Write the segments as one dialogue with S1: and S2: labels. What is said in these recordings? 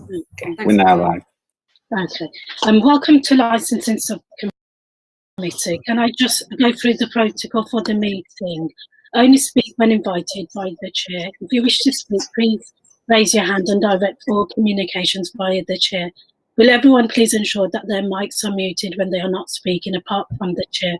S1: Okay.
S2: We're now live.
S1: Okay. Welcome to Licensing Subcommittee. Can I just go through the protocol for the meeting? Only speak when invited by the chair. If you wish to speak, please raise your hand and direct all communications via the chair. Will everyone please ensure that their mics are muted when they are not speaking, apart from the chair?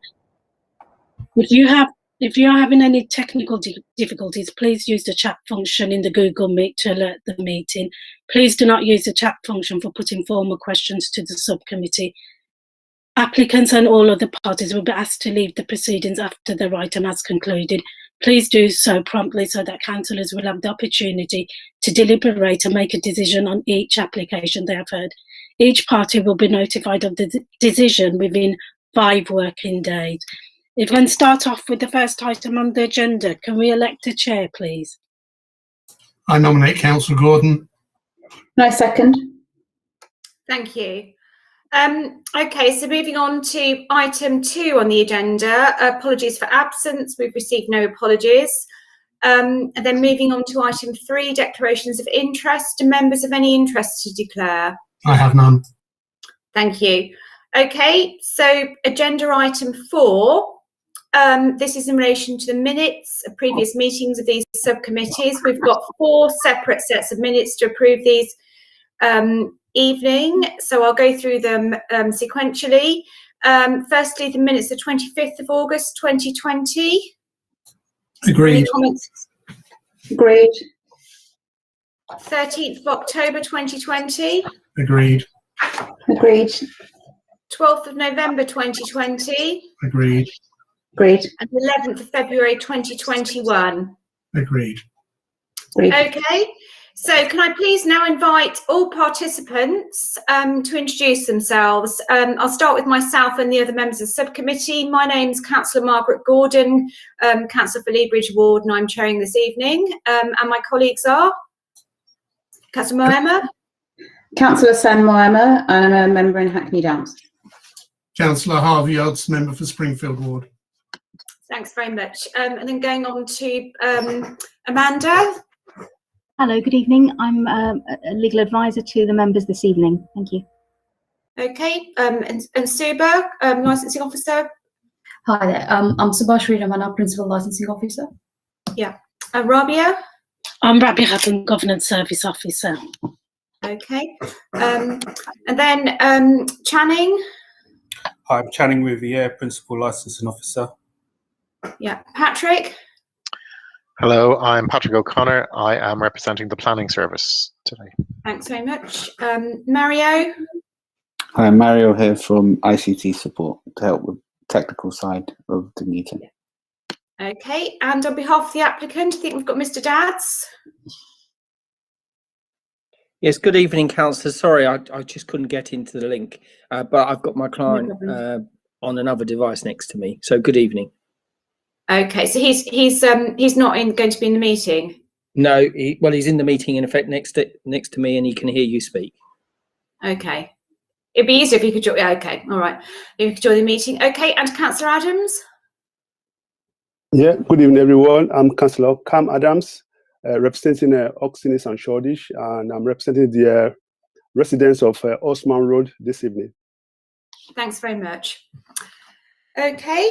S1: If you are having any technical difficulties, please use the chat function in the Google Meet to alert the meeting. Please do not use the chat function for putting formal questions to the subcommittee. Applicants and all other parties will be asked to leave the proceedings after the item has concluded. Please do so promptly so that councillors will have the opportunity to deliberate and make a decision on each application they have heard. Each party will be notified of the decision within 5 working days. If we can start off with the first item on the agenda, can we elect a chair, please?
S3: I nominate Councillor Gordon.
S4: No, second.
S5: Thank you. Okay, so moving on to item 2 on the agenda, apologies for absence. We've received no apologies. And then moving on to item 3, declarations of interest. Do members have any interest to declare?
S3: I have none.
S5: Thank you. Okay, so agenda item 4. This is in relation to the minutes of previous meetings of these subcommittees. We've got 4 separate sets of minutes to approve these evening, so I'll go through them sequentially. Firstly, the minutes of 25th of August 2020.
S3: Agreed.
S5: Any comments?
S4: Agreed.
S5: 13th of October 2020.
S3: Agreed.
S4: Agreed.
S5: 12th of November 2020.
S3: Agreed.
S4: Agreed.
S5: And 11th of February 2021.
S3: Agreed.
S4: Agreed.
S5: Okay, so can I please now invite all participants to introduce themselves. I'll start with myself and the other members of the subcommittee. My name's Councillor Margaret Gordon, Councillor for Leabridge Ward, and I'm chairing this evening. And my colleagues are Councillor Moema.
S4: Councillor Sam Moema, and I'm a member in Hackney Downs.
S3: Councillor Harvey Odds, member for Springfield Ward.
S5: Thanks very much. And then going on to Amanda.
S6: Hello, good evening. I'm a legal advisor to the members this evening. Thank you.
S5: Okay, and Suba, licensing officer.
S7: Hi there. I'm Subhash Ramana, principal licensing officer.
S5: Yeah. Rabia.
S1: I'm Rabia Hatton, governance service officer.
S5: Okay. And then Channing.
S8: Hi, I'm Channing Riviere, principal licensing officer.
S5: Yeah. Patrick.
S9: Hello, I'm Patrick O'Connor. I am representing the planning service today.
S5: Thanks very much. Mario.
S2: Hi, I'm Mario here from ICT support to help with the technical side of the meeting.
S5: Okay, and on behalf of the applicant, I think we've got Mr. Dads.
S10: Yes, good evening, councillors. Sorry, I just couldn't get into the link, but I've got my client on another device next to me. So good evening.
S5: Okay, so he's not going to be in the meeting.
S10: No, he's in the meeting in effect next to me, and he can hear you speak.
S5: Okay, it'd be easier if you could join. Okay, all right, if you could join the meeting. Okay, and Councillor Adams.
S11: Yeah, good evening, everyone. I'm Councillor Cam Adams, representing Oxennis and Shoreditch, and I'm representing the residents of Osman Road this evening.
S5: Thanks very much. Okay.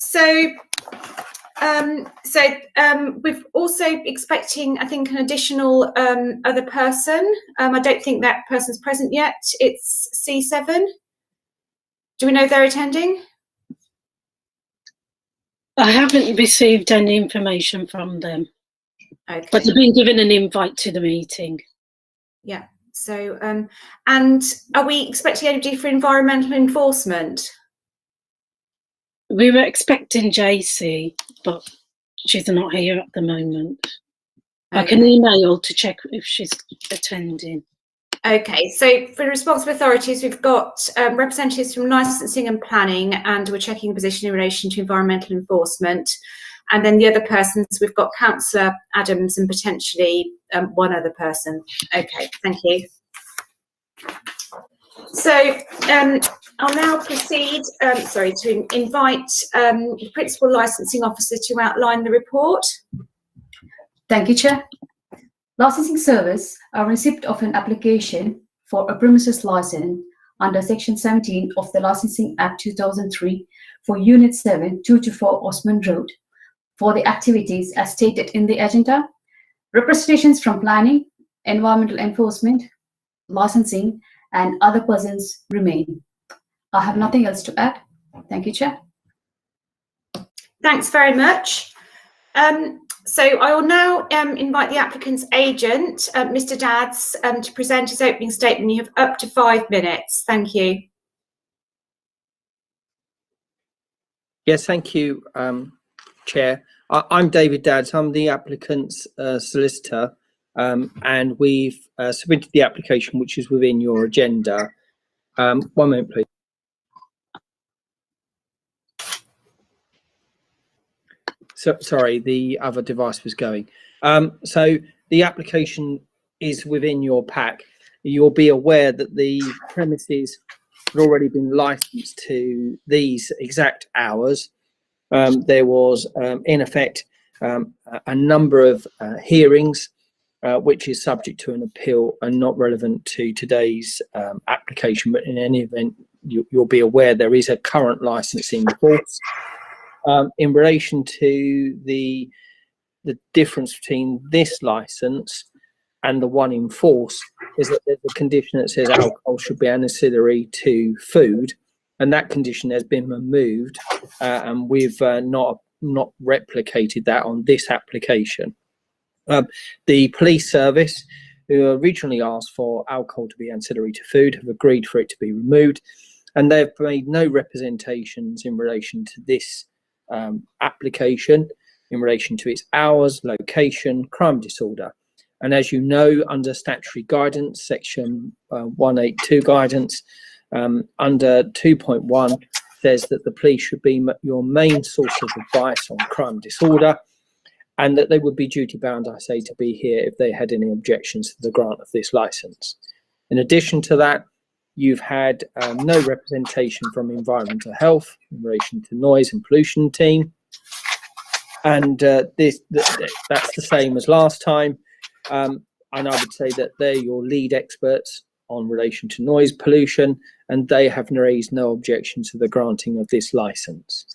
S5: So we've also expecting, I think, an additional other person. I don't think that person's present yet. It's C7. Do we know they're attending?
S1: I haven't received any information from them.
S5: Okay.
S1: But they've been given an invite to the meeting.
S5: Yeah. So, and are we expecting anybody for environmental enforcement?
S1: We were expecting JC, but she's not here at the moment. Okay. I can email to check if she's attending.
S5: Okay, so for the responsible authorities, we've got representatives from licensing and planning, and we're checking the position in relation to environmental enforcement. And then the other persons, we've got Councillor Adams and potentially one other person. Okay, thank you. So I'll now proceed, to invite the Principal Licensing Officer to outline the report.
S7: Thank you, Chair. Licensing service, a receipt of an application for a premises license under Section 17 of the Licensing Act 2003 for Unit 7, 224 Osman Road for the activities as stated in the agenda. Representations from planning, environmental enforcement, licensing, and other persons remain. I have nothing else to add. Thank you, Chair.
S5: Thanks very much. So I will now invite the applicant's agent, Mr. Dadds, to present his opening statement. You have up to 5 minutes. Thank you.
S10: Yes, thank you, Chair. I'm David Dadds. I'm the applicant's solicitor, and we've submitted the application, which is within your agenda. 1 moment, please. So, sorry, the other device was going. So the application is within your pack. You'll be aware that the premises had already been licensed to these exact hours. There was, in effect, a number of hearings, which is subject to an appeal and not relevant to today's application. But in any event, you'll be aware there is a current license in force. In relation to the difference between this license and the one in force is that there's a condition that says alcohol should be ancillary to food, and that condition has been removed, and we've not replicated that on this application. The police service, who originally asked for alcohol to be ancillary to food, have agreed for it to be removed, and they've made no representations in relation to this application in relation to its hours, location, crime disorder. And as you know, under statutory guidance, section 182 guidance, under 2.1 says that the police should be your main source of advice on crime disorder, and that they would be duty bound, I say, to be here if they had any objections to the grant of this license. In addition to that, you've had no representation from environmental health in relation to noise and pollution team. And that's the same as last time. And I would say that they're your lead experts on relation to noise pollution, and they have raised no objection to the granting of this license.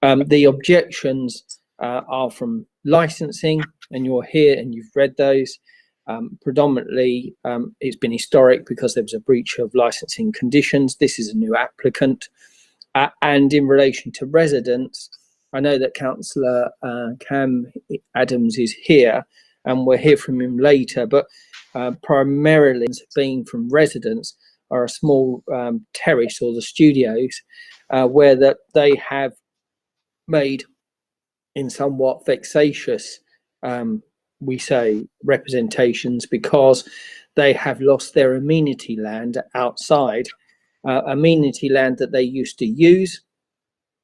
S10: The objections are from licensing, and you're here and you've read those. Predominantly, it's been historic because there was a breach of licensing conditions. This is a new applicant. And in relation to residents, I know that Councillor Cam Adams is here, and we'll hear from him later, but primarily being from residents are a small terrace or the studios where that they have made in somewhat vexatious we say representations because they have lost their amenity land outside, amenity land that they used to use,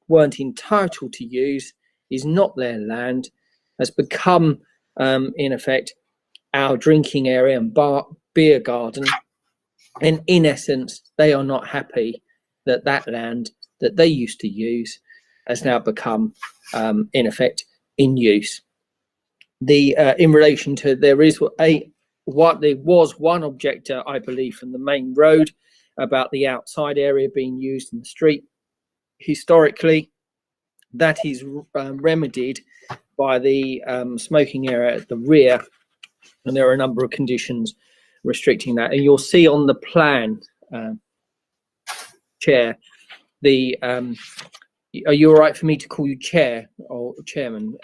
S10: weren't entitled to use, is not their land, has become in effect our drinking area and beer garden, and in essence they are not happy that that land that they used to use has now become in effect in use. In relation to there was one objector, I believe, from the main road about the outside area being used in the street. Historically, that is remedied by the smoking area at the rear, and there are a number of conditions restricting that. And you'll see on the plan, Chair, are you all right for me to call you Chair or Chairman?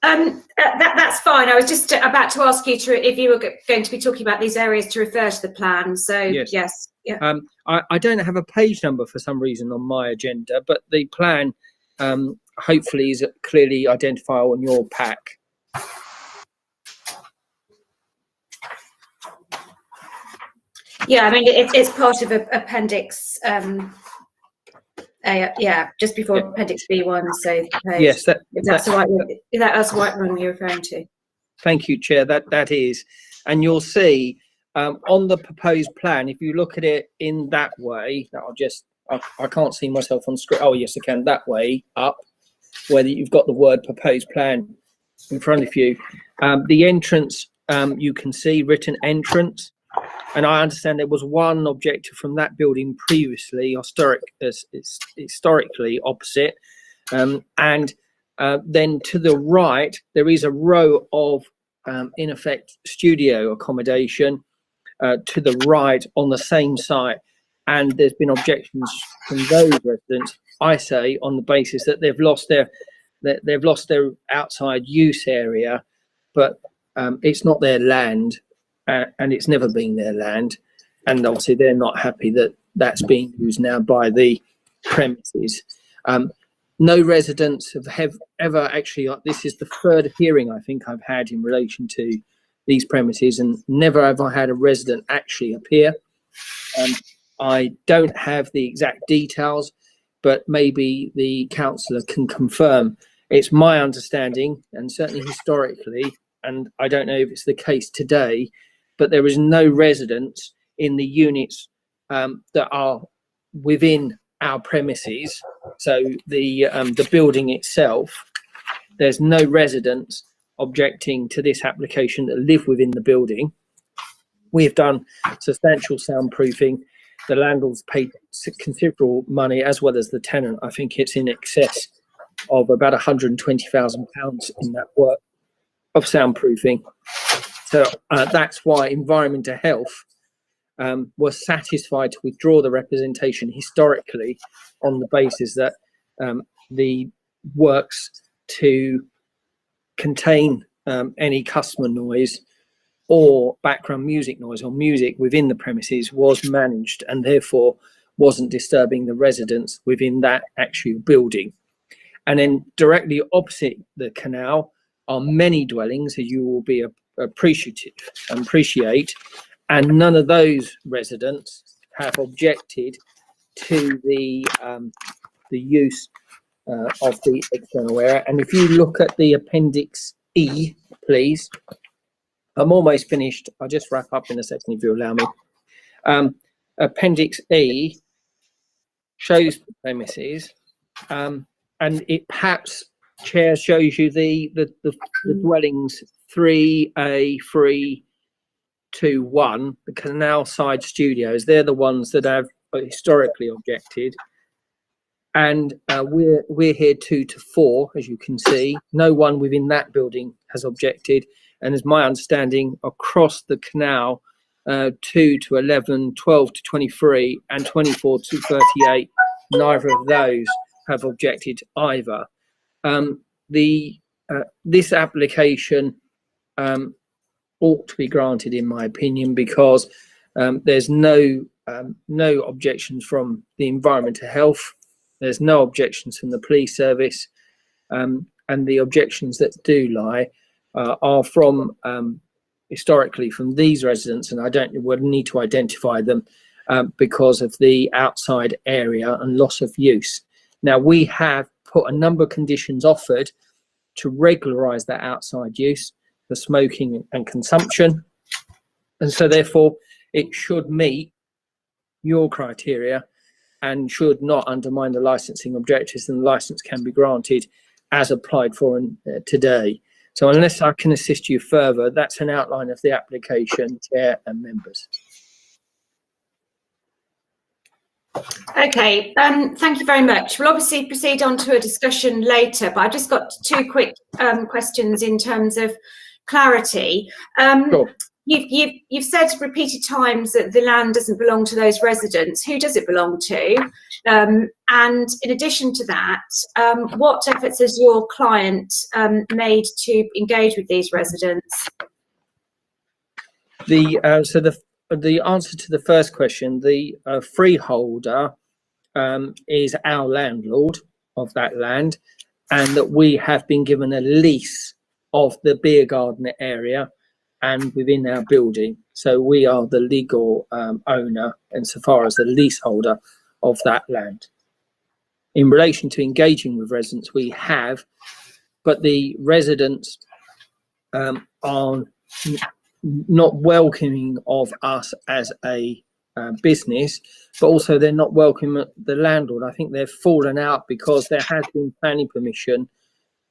S5: That's fine. I was just about to ask you if you were going to be talking about these areas to refer to the plan. So yes. Yeah.
S10: I don't have a page number for some reason on my agenda, but the plan hopefully is clearly identifiable on your pack.
S5: Yeah, I mean it's part of Appendix just before Appendix B1. So
S10: yes,
S5: that's the right one you're referring to.
S10: Thank you, Chair. That is, and you'll see on the proposed plan, if you look at it in that way, I can't see myself on screen. Oh yes, I can. That way up, where you've got the word proposed plan in front of you. The entrance you can see written entrance. And I understand there was one objector from that building previously, historically opposite. And then to the right, there is a row of, in effect, studio accommodation to the right on the same site. And there's been objections from those residents, I say, on the basis that they've lost their outside use area, but it's not their land. And it's never been their land, and obviously they're not happy that that's being used now by the premises. No residents have ever actually, this is the third hearing I think I've had in relation to these premises, and never have I had a resident actually appear. I don't have the exact details, but maybe the councillor can confirm. It's my understanding, and certainly historically, and I don't know if it's the case today, but there is no residents in the units that are within our premises. So the building itself, there's no residents objecting to this application that live within the building. We've done substantial soundproofing. The landlord's paid considerable money, as well as the tenant. I think it's in excess of about £120,000 in that work of soundproofing. So that's why Environmental Health was satisfied to withdraw the representation historically on the basis that the works to contain any customer noise or background music noise or music within the premises was managed, and therefore wasn't disturbing the residents within that actual building. And then directly opposite the canal are many dwellings, as you will be appreciate, and none of those residents have objected to the use of the external area. And if you look at the Appendix E, please. I'm almost finished. I'll just wrap up in a second if you allow me. Appendix E shows the premises, and it perhaps, Chair, shows you the dwellings 3A, 3, 2, 1, the canal side studios. They're the ones that have historically objected, and we're here 2 to 4, as you can see. No one within that building has objected, and as my understanding, across the canal, 2 to 11, 12 to 23, and 24 to 38, neither of those have objected either. This application ought to be granted, in my opinion, because there's no objections from the Environmental Health, there's no objections from the police service, and the objections that do lie are from historically from these residents, and would need to identify them because of the outside area and loss of use. Now, we have put a number of conditions offered to regularise that outside use for smoking and consumption, and so therefore it should meet your criteria and should not undermine the licensing objectives, and the licence can be granted as applied for today. So unless I can assist you further, that's an outline of the application, Chair and members.
S5: Okay, thank you very much. We'll obviously proceed on to a discussion later, but I've just got 2 quick questions in terms of clarity.
S10: Sure.
S5: You've said repeated times that the land doesn't belong to those residents. Who does it belong to? And in addition to that, what efforts has your client made to engage with these residents?
S10: The answer to the first question, the freeholder is our landlord of that land, and that we have been given a lease of the beer garden area and within our building. So we are the legal owner insofar as the leaseholder of that land. In relation to engaging with residents, we have, but the residents are not welcoming of us as a business, but also they're not welcoming the landlord. I think they've fallen out because there has been planning permission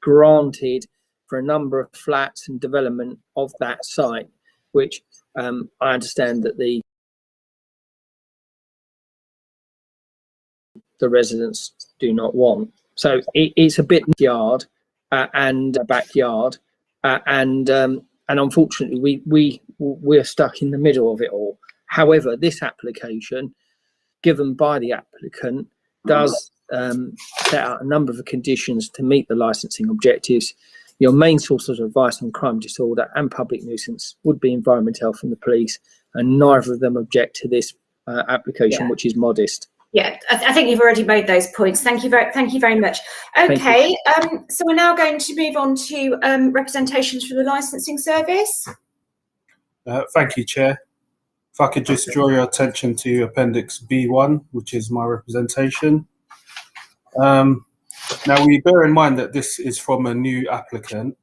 S10: granted for a number of flats and development of that site, which I understand that the residents do not want. So it's a bit yard and a backyard, and unfortunately we're stuck in the middle of it all. However, this application, given by the applicant, does set out a number of conditions to meet the licensing objectives. Your main sources of advice on crime, disorder and public nuisance would be environment, health and the police, and neither of them object to this application, which is modest.
S5: Yeah, I think you've already made those points. Thank you very much. Okay, so we're now going to move on to representations from the licensing service.
S8: Thank you, Chair. If I could just draw your attention to Appendix B1, which is my representation. Now, we bear in mind that this is from a new applicant.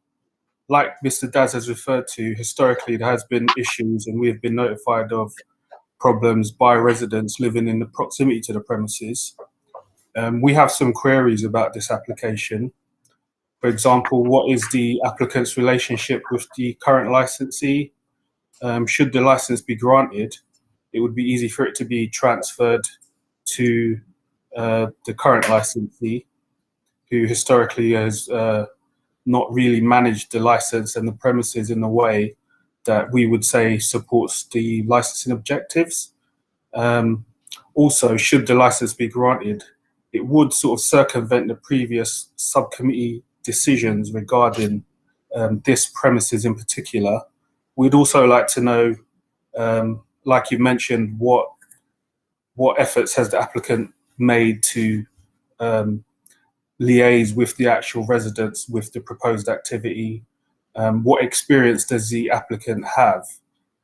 S8: Like Mr. Daz has referred to, historically there has been issues and we have been notified of problems by residents living in the proximity to the premises. We have some queries about this application. For example, what is the applicant's relationship with the current licensee? Should the license be granted, it would be easy for it to be transferred to the current licensee, who historically has not really managed the license and the premises in a way that we would say supports the licensing objectives. Also, should the license be granted, it would sort of circumvent the previous subcommittee decisions regarding this premises in particular. We'd also like to know, like you mentioned, what efforts has the applicant made to liaise with the actual residents with the proposed activity? What experience does the applicant have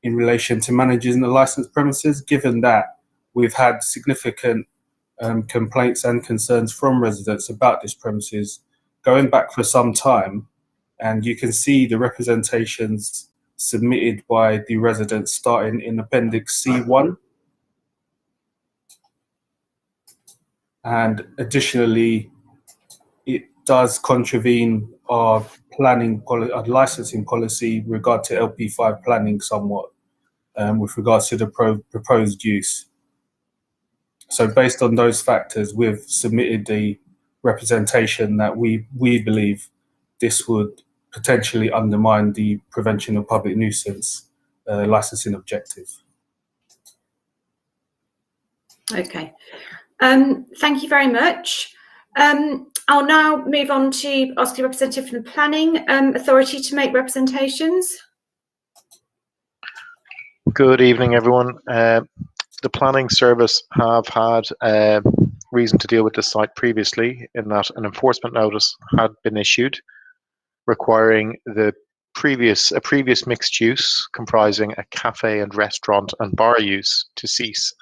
S8: in relation to managing the licensed premises, given that we've had significant complaints and concerns from residents about this premises going back for some time, and you can see the representations submitted by the residents starting in Appendix C1. And additionally, it does contravene our licensing policy with regard to LP5 planning somewhat, with regards to the proposed use. So based on those factors, we've submitted the representation that we believe this would potentially undermine the prevention of public nuisance licensing objective.
S5: Okay, thank you very much. I'll now move on to ask the representative from the Planning Authority to make representations.
S9: Good evening, everyone. The Planning Service have had reason to deal with this site previously, in that an enforcement notice had been issued requiring a previous mixed use comprising a cafe and restaurant and bar use to cease.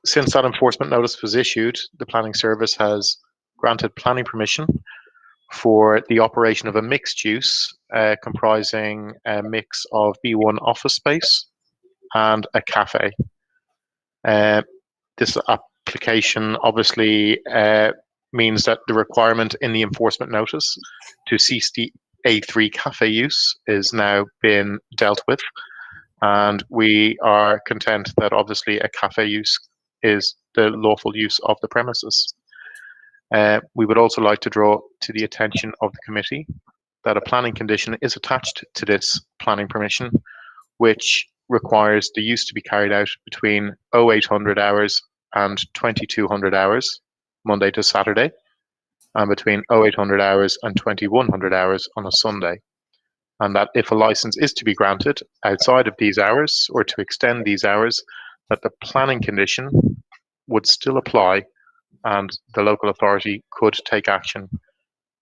S9: Since that enforcement notice was issued, the Planning Service has granted planning permission for the operation of a mixed use comprising a mix of B1 office space and a cafe. This application obviously means that the requirement in the enforcement notice to cease the A3 cafe use is now been dealt with, and we are content that obviously a cafe use is the lawful use of the premises. We would also like to draw to the attention of the committee that a planning condition is attached to this planning permission, which requires the use to be carried out between 0800 hours and 2200 hours, Monday to Saturday, and between 0800 hours and 2100 hours on a Sunday. And that if a license is to be granted outside of these hours or to extend these hours, that the planning condition would still apply and the local authority could take action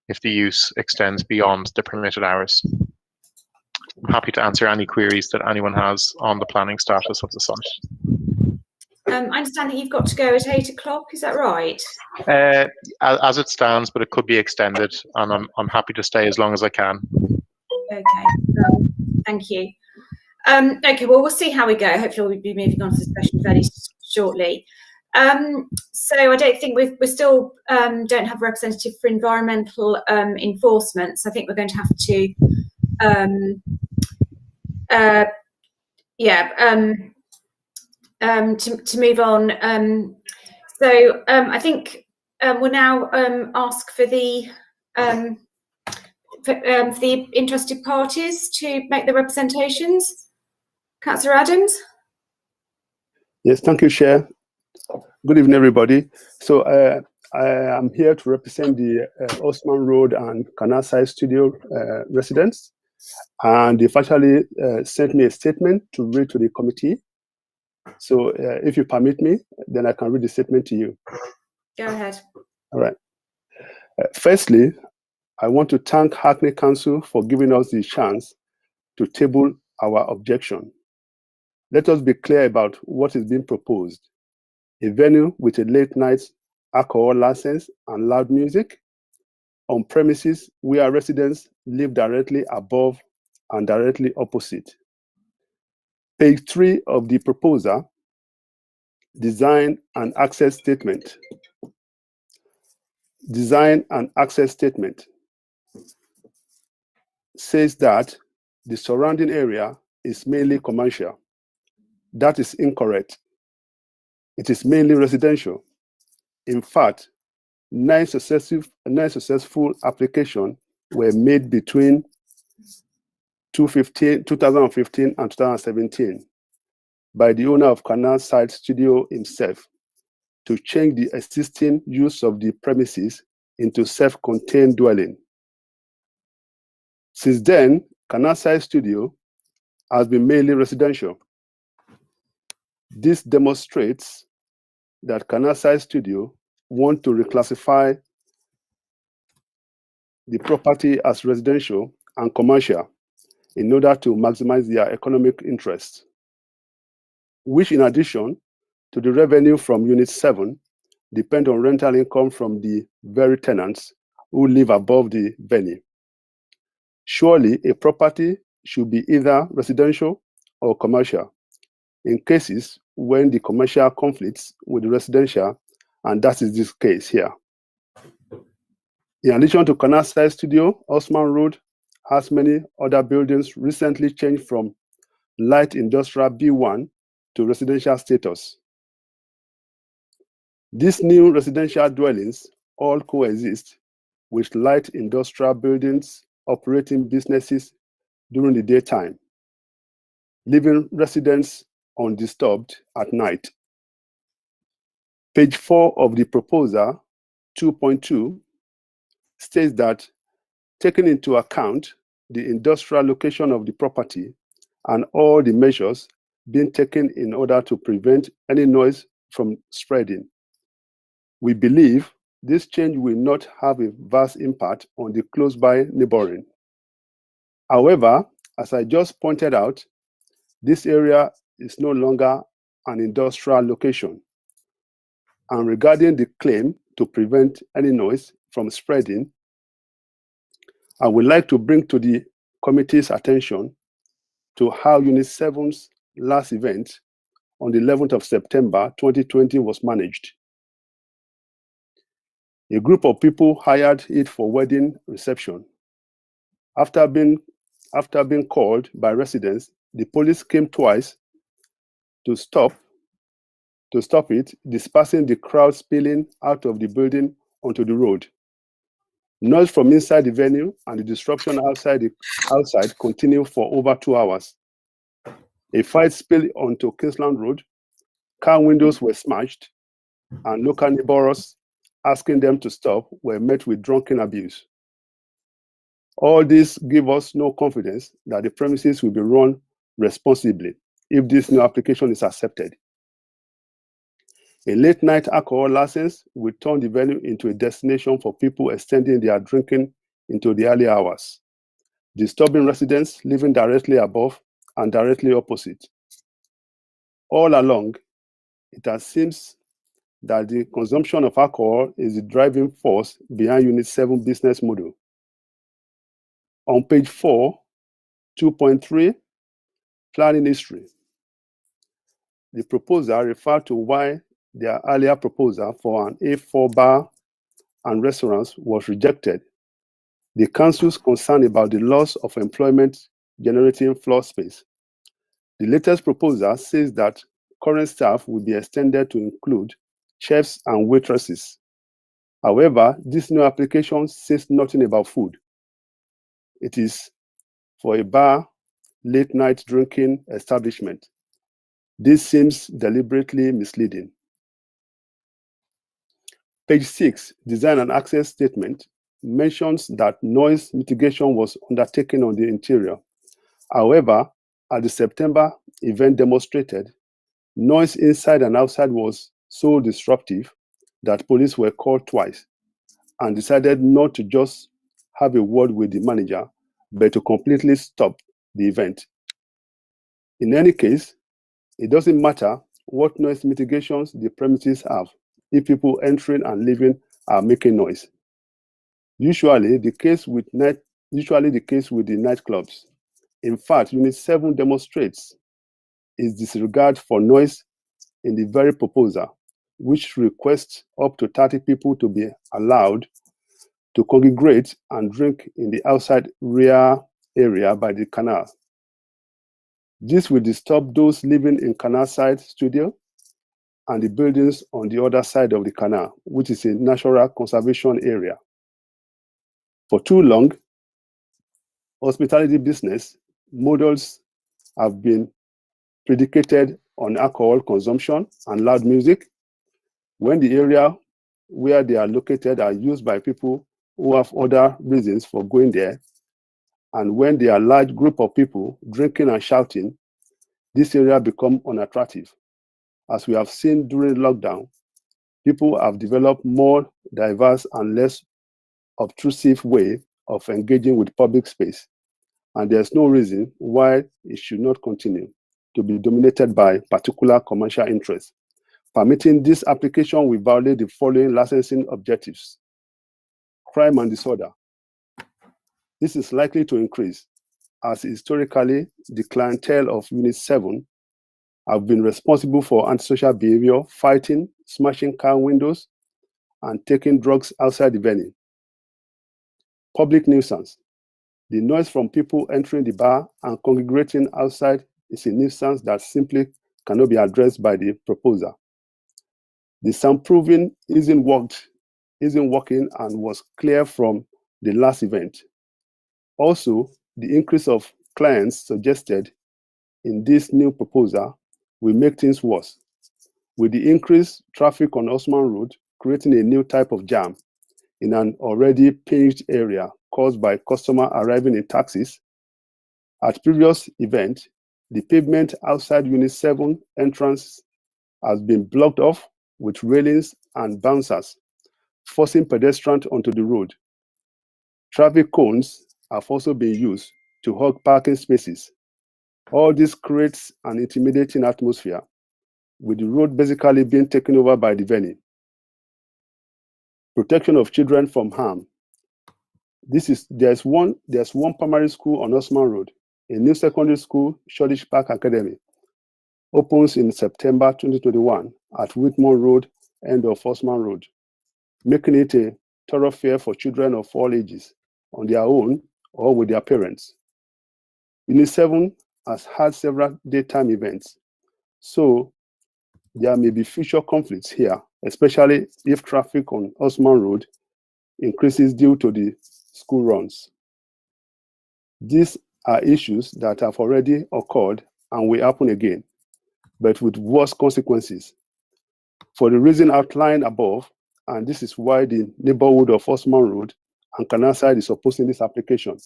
S9: if the use extends beyond the permitted hours. I'm happy to answer any queries that anyone has on the planning status of the site.
S5: I understand that you've got to go at 8 o'clock, is that right?
S9: As it stands, but it could be extended, and I'm happy to stay as long as I can.
S5: Okay, thank you. Okay, well, we'll see how we go. Hopefully we'll be moving on to the session fairly shortly. So I don't think we still don't have a representative for environmental enforcement. So I think we're going to have to to move on. So I think we'll now ask for the interested parties to make the representations. Councillor Adams.
S11: Yes, thank you, Chair. Good evening, everybody. So I am here to represent the Osman Road and Canal Side Studio residents. And they've actually sent me a statement to read to the committee. So if you permit me, then I can read the statement to you.
S5: Go ahead.
S11: All right. Firstly, I want to thank Hackney Council for giving us the chance to table our objection. Let us be clear about what is being proposed. A venue with a late night alcohol license and loud music on premises where residents live directly above and directly opposite. Page 3 of the proposal, design and access statement. Design and access statement says that the surrounding area is mainly commercial. That is incorrect. It is mainly residential. In fact, 9 successful applications were made between 2015 and 2017 by the owner of Canal Side Studio himself to change the existing use of the premises into self-contained dwelling. Since then, Canal Side Studio has been mainly residential. This demonstrates that Canal Side Studio want to reclassify the property as residential and commercial in order to maximize their economic interests, which in addition to the revenue from Unit 7 depend on rental income from the very tenants who live above the venue. Surely a property should be either residential or commercial in cases when the commercial conflicts with the residential, and that is this case here. In addition to Canal Side Studio, Osman Road has many other buildings recently changed from light industrial B1 to residential status. These new residential dwellings all coexist with light industrial buildings operating businesses during the daytime, leaving residents undisturbed at night. Page 4 of the proposal, 2.2, states that taking into account the industrial location of the property and all the measures being taken in order to prevent any noise from spreading, we believe this change will not have a vast impact on the close-by neighboring. However, as I just pointed out, this area is no longer an industrial location. And regarding the claim to prevent any noise from spreading, I would like to bring to the committee's attention to how Unit 7's last event on the 11th of September 2020 was managed. A group of people hired it for wedding reception. After being called by residents, the police came twice to stop it, dispersing the crowd spilling out of the building onto the road. Noise from inside the venue and the disruption outside continued for over 2 hours. A fight spilled onto Kingsland Road, car windows were smashed, and local neighbors asking them to stop were met with drunken abuse. All this gives us no confidence that the premises will be run responsibly if this new application is accepted. A late night alcohol license will turn the venue into a destination for people extending their drinking into the early hours, disturbing residents living directly above and directly opposite. All along, it seems that the consumption of alcohol is the driving force behind Unit 7 business model. On page 4, 2.3, planning history. The proposal refers to why their earlier proposal for an A4 bar and restaurants was rejected. The council's concern about the loss of employment generating floor space. The latest proposal says that current staff will be extended to include chefs and waitresses. However, this new application says nothing about food. It is for a bar, late night drinking establishment. This seems deliberately misleading. Page 6, Design and Access Statement, mentions that noise mitigation was undertaken on the interior. However, at the September event demonstrated, noise inside and outside was so disruptive that police were called twice and decided not to just have a word with the manager, but to completely stop the event. In any case, it doesn't matter what noise mitigations the premises have if people entering and leaving are making noise. Usually the case with the nightclubs. In fact, Unit 7 demonstrates its disregard for noise in the very proposal, which requests up to 30 people to be allowed to congregate and drink in the outside rear area by the canal. This will disturb those living in canal side studio and the buildings on the other side of the canal, which is a natural conservation area. For too long, hospitality business models have been predicated on alcohol consumption and loud music. When the area where they are located are used by people who have other reasons for going there, and when there are large group of people drinking and shouting, this area becomes unattractive. As we have seen during lockdown, people have developed more diverse and less obtrusive way of engaging with public space, and there's no reason why it should not continue to be dominated by particular commercial interests. Permitting this application will violate the following licensing objectives: crime and disorder. This is likely to increase, as historically the clientele of Unit 7 have been responsible for antisocial behavior, fighting, smashing car windows, and taking drugs outside the venue. Public nuisance. The noise from people entering the bar and congregating outside is a nuisance that simply cannot be addressed by the proposer. The soundproofing isn't working and was clear from the last event. Also, the increase of clients suggested in this new proposal will make things worse, with the increased traffic on Osman Road creating a new type of jam in an already paved area caused by customers arriving in taxis. At previous event, the pavement outside Unit 7 entrance has been blocked off with railings and bouncers, forcing pedestrians onto the road. Traffic cones have also been used to hog parking spaces. All this creates an intimidating atmosphere, with the road basically being taken over by the venue. Protection of children from harm. There's one primary school on Osman Road. A new secondary school, Shoreditch Park Academy, opens in September 2021 at Whitmore Road, end of Osman Road, making it a thoroughfare for children of all ages, on their own or with their parents. Unit 7 has had several daytime events, so there may be future conflicts here, especially if traffic on Osman Road increases due to the school runs. These are issues that have already occurred and will happen again, but with worse consequences. For the reason outlined above, and this is why the neighborhood of Osman Road and Canalside is opposing this application.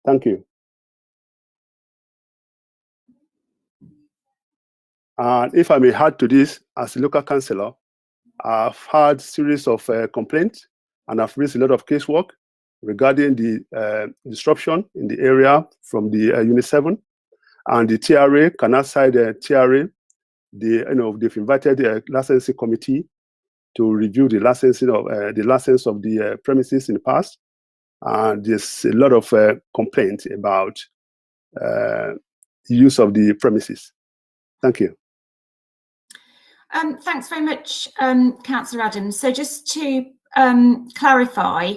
S11: Thank you. And if I may add to this, as a local councillor, I've had series of complaints, and I've raised a lot of casework regarding the disruption in the area from the Unit 7 and the TRA, Canalside TRA. They've invited the licensing committee to review the license of the premises in the past, and there's a lot of complaints about use of the premises. Thank you.
S5: Thanks very much, Councillor Adams. So just to clarify,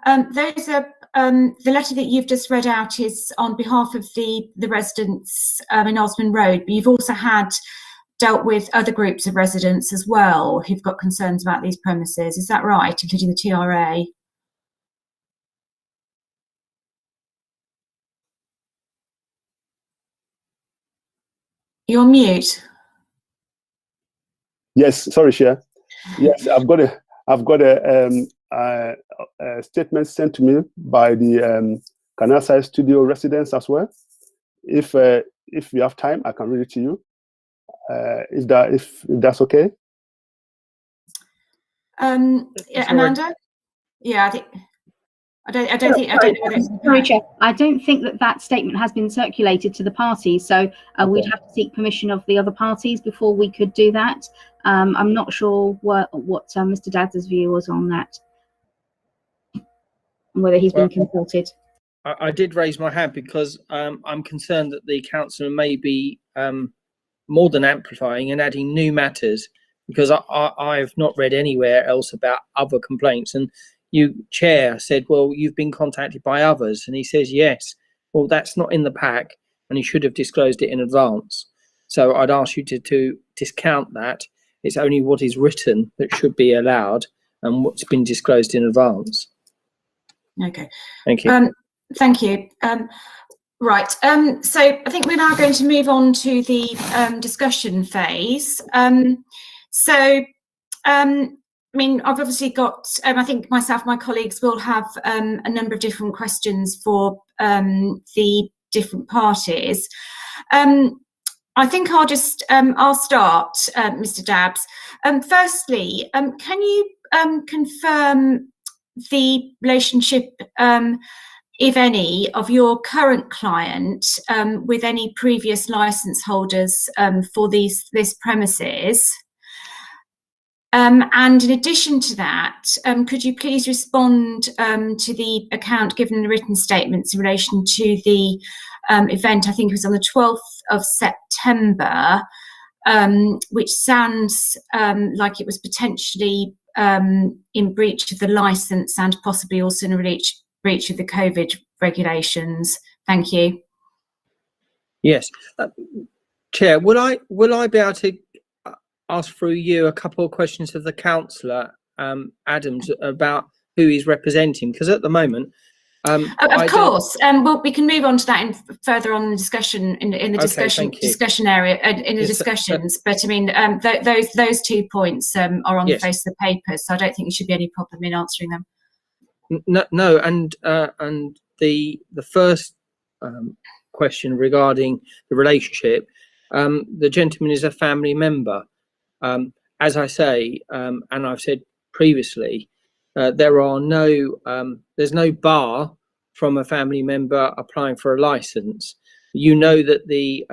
S5: those are the letter that you've just read out is on behalf of the residents in Osmond Road, but you've also dealt with other groups of residents as well who've got concerns about these premises. Is that right, including the TRA? You're on mute.
S11: Yes, sorry, Chair. Yes, I've got a statement sent to me by the Canalside Studio residents as well. If you have time, I can read it to you. If that's okay.
S5: Yeah, Amanda. Yeah, I don't think.
S6: Sorry, Chair. I don't think that statement has been circulated to the parties, so we'd have to seek permission of the other parties before we could do that. I'm not sure what Mr. Dads's view was on that, and whether he's been consulted.
S10: I did raise my hand because I'm concerned that the councillor may be more than amplifying and adding new matters, because I've not read anywhere else about other complaints. And you, Chair, said, well, you've been contacted by others, and he says yes. Well, that's not in the pack, and he should have disclosed it in advance. So I'd ask you to discount that. It's only what is written that should be allowed, and what's been disclosed in advance.
S5: Okay.
S10: Thank you.
S5: Thank you. Right. So I think we're now going to move on to the discussion phase. I mean, I've obviously got, I think myself and my colleagues will have a number of different questions for the different parties. I think I'll just, I'll start, Mr. Dabbs. Firstly, can you confirm the relationship, if any, of your current client with any previous licence holders for this premises? And in addition to that, could you please respond to the account given in the written statements in relation to the event, I think it was on the 12th of September, which sounds like it was potentially in breach of the licence and possibly also in breach of the COVID regulations. Thank you.
S10: Yes. Chair, will I be able to ask through you a couple of questions of the councillor Adams about who he's representing? Because at the moment,
S5: of course, well, we can move on to that further on in the discussion in the discussion area in the discussions. But I mean, those 2 points are on the face of the paper, so I don't think there should be any problem in answering them.
S10: No, and the first question regarding the relationship, the gentleman is a family member. As I say, and I've said previously, there are there's no bar from a family member applying for a licence. You know that the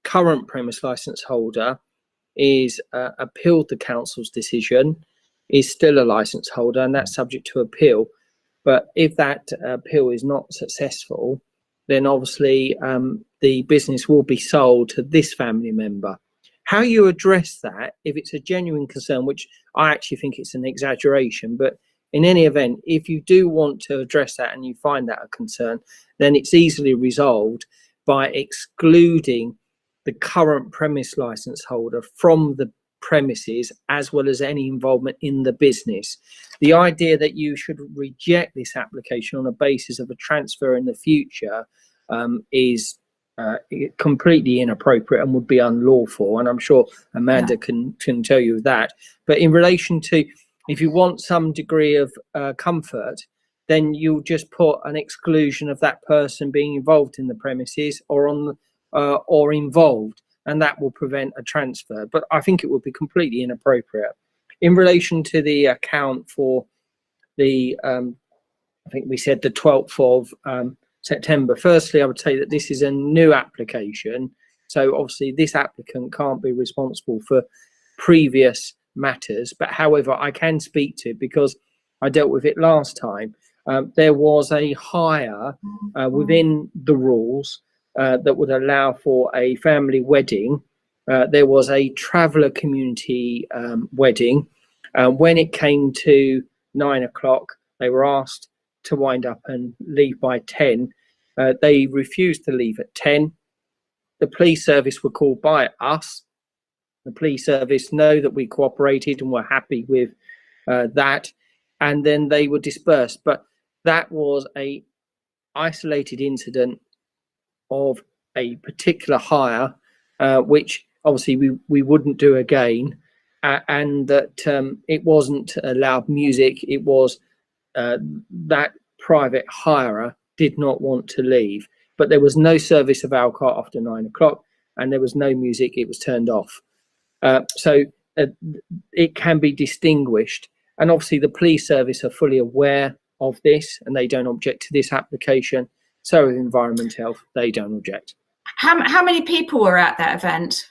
S10: current premise licence holder is appealed the council's decision, is still a licence holder, and that's subject to appeal. But if that appeal is not successful, then obviously the business will be sold to this family member. How you address that, if it's a genuine concern, which I actually think it's an exaggeration, but in any event, if you do want to address that and you find that a concern, then it's easily resolved by excluding the current premise licence holder from the premises, as well as any involvement in the business. The idea that you should reject this application on the basis of a transfer in the future is completely inappropriate and would be unlawful, and I'm sure Amanda can tell you that. But in relation to, if you want some degree of comfort, then you'll just put an exclusion of that person being involved in the premises or involved, and that will prevent a transfer. But I think it would be completely inappropriate. In relation to the account for the I think we said the 12th of September. Firstly, I would say that this is a new application, so obviously this applicant can't be responsible for previous matters, but however I can speak to it because I dealt with it last time. There was a hire within the rules that would allow for a family wedding there was a traveller community wedding. When it came to 9 o'clock, they were asked to wind up and leave by 10. They refused to leave at 10. The police service were called by us. The police service know that we cooperated and were happy with that, and then they were dispersed. But that was a isolated incident of a particular hire, which obviously we wouldn't do again, and that it wasn't loud music. It was that private hirer did not want to leave, but there was no service of alcohol after 9 o'clock, and there was no music. It was turned off. So it can be distinguished, and obviously the police service are fully aware of this, and they don't object to this application. So with Environment Health, they don't object.
S5: How many people were at that event?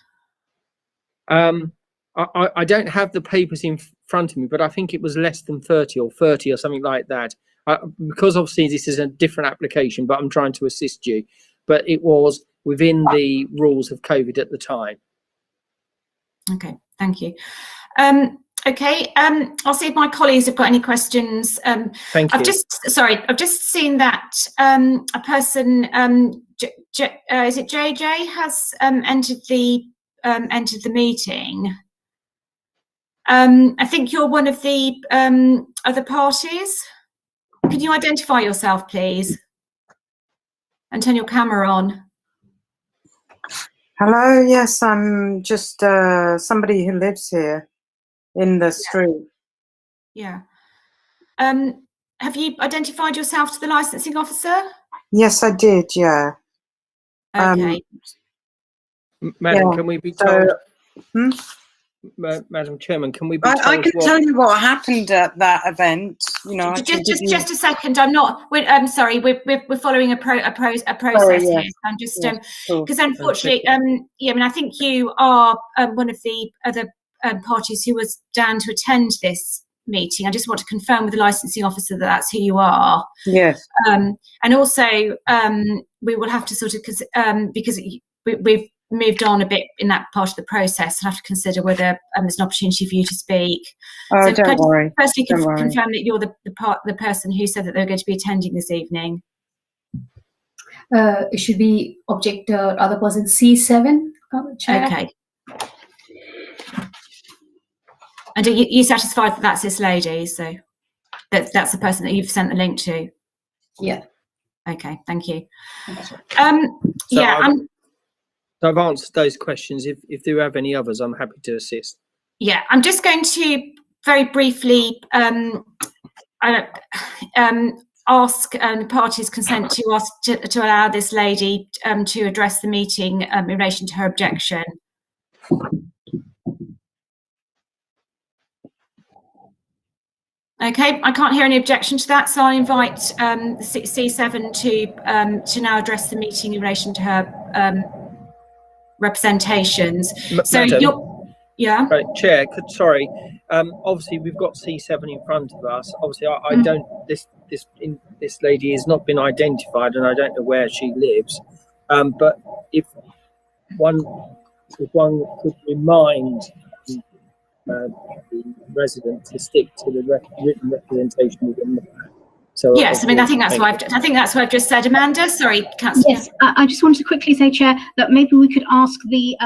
S10: I don't have the papers in front of me, but I think it was less than 30 or something like that. Because obviously this is a different application, but I'm trying to assist you. But it was within the rules of COVID at the time. Okay,
S5: thank you. Okay, I'll see if my colleagues have got any questions.
S10: Thank you.
S5: I've just seen that a person, is it JJ, has entered the meeting. I think you're one of the other parties. Can you identify yourself, please, and turn your camera on?
S12: Hello, yes, I'm just somebody who lives here in the street.
S5: Yeah. Have you identified yourself to the licensing officer?
S12: Yes, I did, yeah.
S5: Okay.
S10: Madam,
S12: yeah,
S10: can we be told?
S12: So,
S10: Madam Chairman, can we be told?
S12: I can tell you what happened at that event. You know,
S5: just a second. I'm not. I'm sorry. We're following a process
S12: Sorry,
S5: here.
S12: yes.
S5: I'm just
S12: Sure.
S5: because unfortunately, yeah. I mean, I think you are one of the other parties who was down to attend this meeting. I just want to confirm with the licensing officer that that's who you are.
S12: Yes.
S5: And also, we will have to sort of because we've moved on a bit in that part of the process, and have to consider whether there's an opportunity for you to speak.
S12: Oh,
S5: so
S12: don't worry.
S5: Firstly,
S12: don't worry.
S5: confirm that you're the person who said that they were going to be attending this evening.
S7: It should be object other person C7. Chair.
S5: Okay. And are you satisfied that that's this lady? So that's the person that you've sent the link to.
S7: Yeah.
S5: Okay. Thank you.
S10: So I've answered those questions. If you have any others, I'm happy to assist.
S5: Yeah, I'm just going to very briefly ask the party's consent to us to allow this lady to address the meeting in relation to her objection. Okay, I can't hear any objection to that, so I'll invite C7 to now address the meeting in relation to her representations. So yeah.
S10: Right, Chair. Sorry. Obviously, we've got C7 in front of us. Obviously, I don't. This lady has not been identified, and I don't know where she lives. But if one could remind the resident to stick to the written representation within the plan. So
S5: yes, I mean, I think that's what I've just said. Amanda, sorry, Councillor.
S6: Yes, I just wanted to quickly say, Chair, that maybe we could ask the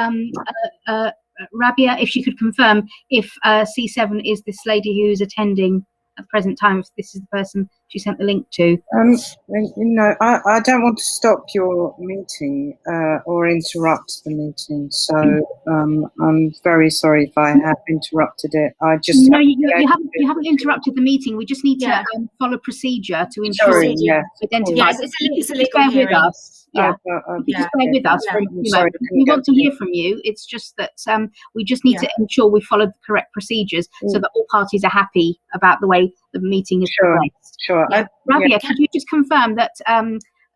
S6: Rabia if she could confirm if C7 is this lady who's attending at the present time, if this is the person she sent the link to.
S12: I don't want to stop your meeting or interrupt the meeting, so I'm very sorry if I have interrupted it. I just
S6: you haven't interrupted the meeting. We just need to follow procedure to ensure identify.
S5: Yes, it's a legal hearing.
S6: With us. Yeah, just bear with us. We want to hear from you. It's just that we just need to ensure we follow the correct procedures so that all parties are happy about the way the meeting is progressed.
S12: Sure.
S6: Yeah. Rabia, could you just confirm that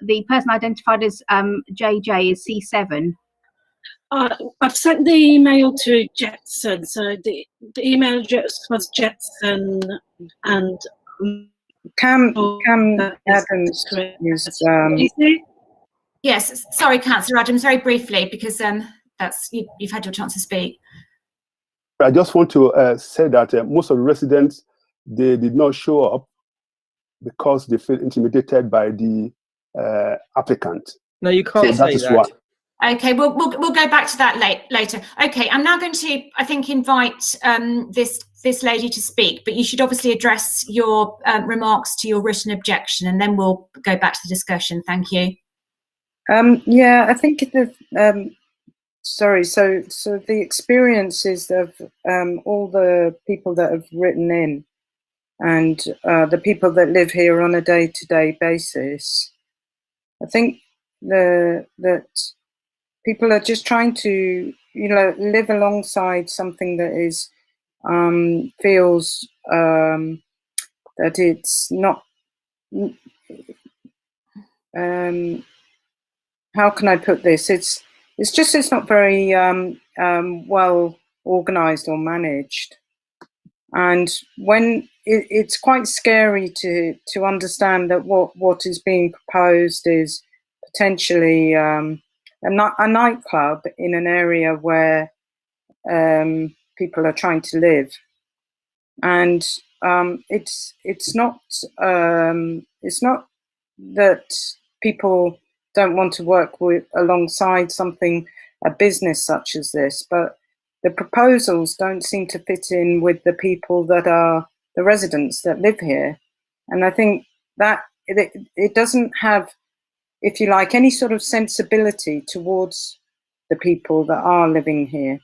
S6: the person identified as JJ is C7?
S1: I've sent the email to Jetson, so the email address was Jetson and
S12: Cam Adams is
S5: Yes, sorry, Councillor Adams, very briefly, because you've had your chance to speak.
S11: I just want to say that most of the residents, they did not show up because they feel intimidated by the applicant.
S10: No, you can't say that.
S11: One.
S5: Okay, we'll go back to that later. Okay, I'm now going to, I think, invite this lady to speak, but you should obviously address your remarks to your written objection, and then we'll go back to the discussion. Thank you.
S12: Yeah, I think sorry. So the experiences of all the people that have written in, and the people that live here on a day-to-day basis, I think that people are just trying to, live alongside something that is feels that it's not. How can I put this? It's not very well organized or managed, and when it's quite scary to understand that what is being proposed is potentially a nightclub in an area where people are trying to live, and it's not that people don't want to work alongside a business such as this, but the proposals don't seem to fit in with the people that are the residents that live here. And I think that it doesn't have, if you like, any sort of sensibility towards the people that are living here.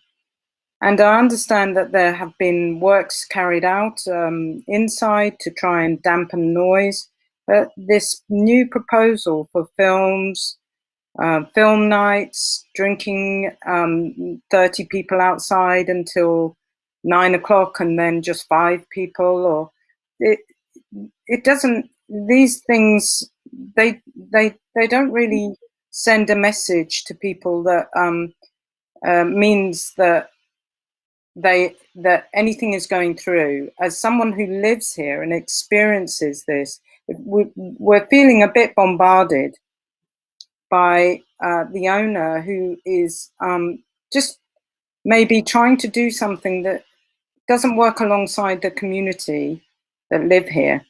S12: And I understand that there have been works carried out inside to try and dampen noise. But this new proposal for films, film nights, drinking 30 people outside until 9 o'clock and then just 5 people, or it doesn't, these things, they don't really send a message to people that means that anything is going through. As someone who lives here and experiences this, we're feeling a bit bombarded by the owner, who is just maybe trying to do something that doesn't work alongside the community that live here.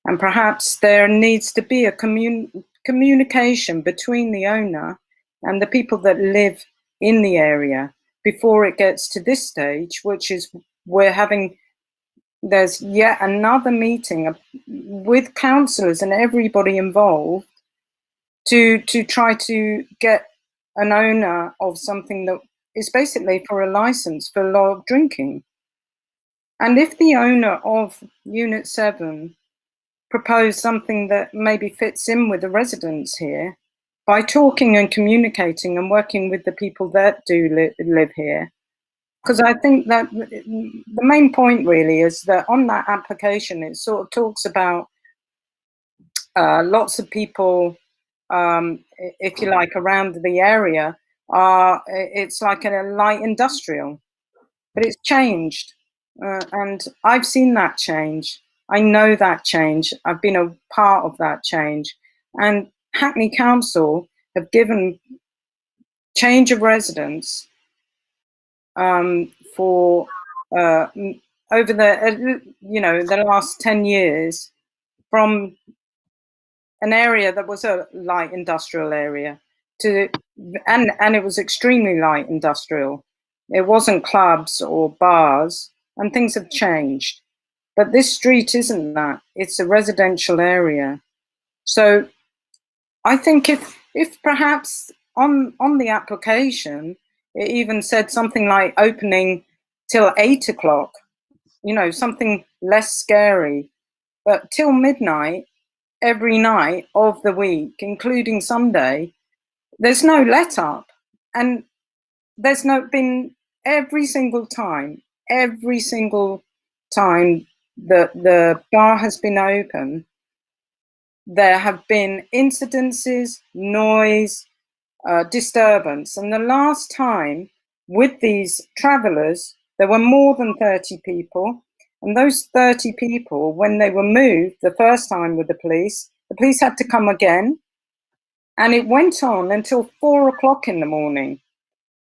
S12: And perhaps there needs to be a communication between the owner and the people that live in the area before it gets to this stage, which is there's yet another meeting with councillors and everybody involved to try to get an owner of something that is basically for a license for log drinking. And if the owner of Unit 7 proposed something that maybe fits in with the residents here, by talking and communicating and working with the people that do live here, because I think that the main point really is that on that application, it sort of talks about lots of people, if you like, around the area. It's like a light industrial, but it's changed. And I've seen that change. I know that change. I've been a part of that change. And Hackney Council have given change of residence for over the last 10 years from an area that was a light industrial area to, and it was extremely light industrial. It wasn't clubs or bars, and things have changed. But this street isn't that. It's a residential area. So I think if perhaps on the application, it even said something like opening till 8 o'clock, something less scary, but till midnight, every night of the week, including Sunday, there's no let up. And there's been every single time that the bar has been open, there have been incidences, noise, disturbance. And the last time with these travellers, there were more than 30 people. And those 30 people, when they were moved the first time with the police had to come again. And it went on until 4 o'clock in the morning.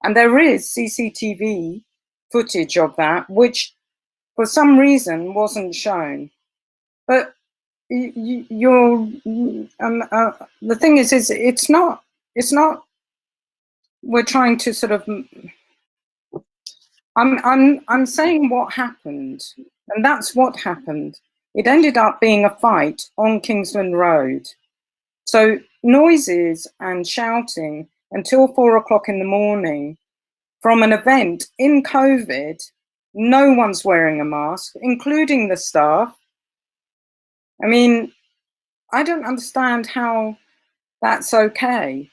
S12: And there is CCTV footage of that, which for some reason wasn't shown. But the thing is it's not, we're trying to sort of, I'm saying what happened, and that's what happened. It ended up being a fight on Kingsland Road. So noises and shouting until 4 o'clock in the morning from an event in COVID, no one's wearing a mask, including the staff. I mean, I don't understand how that's okay.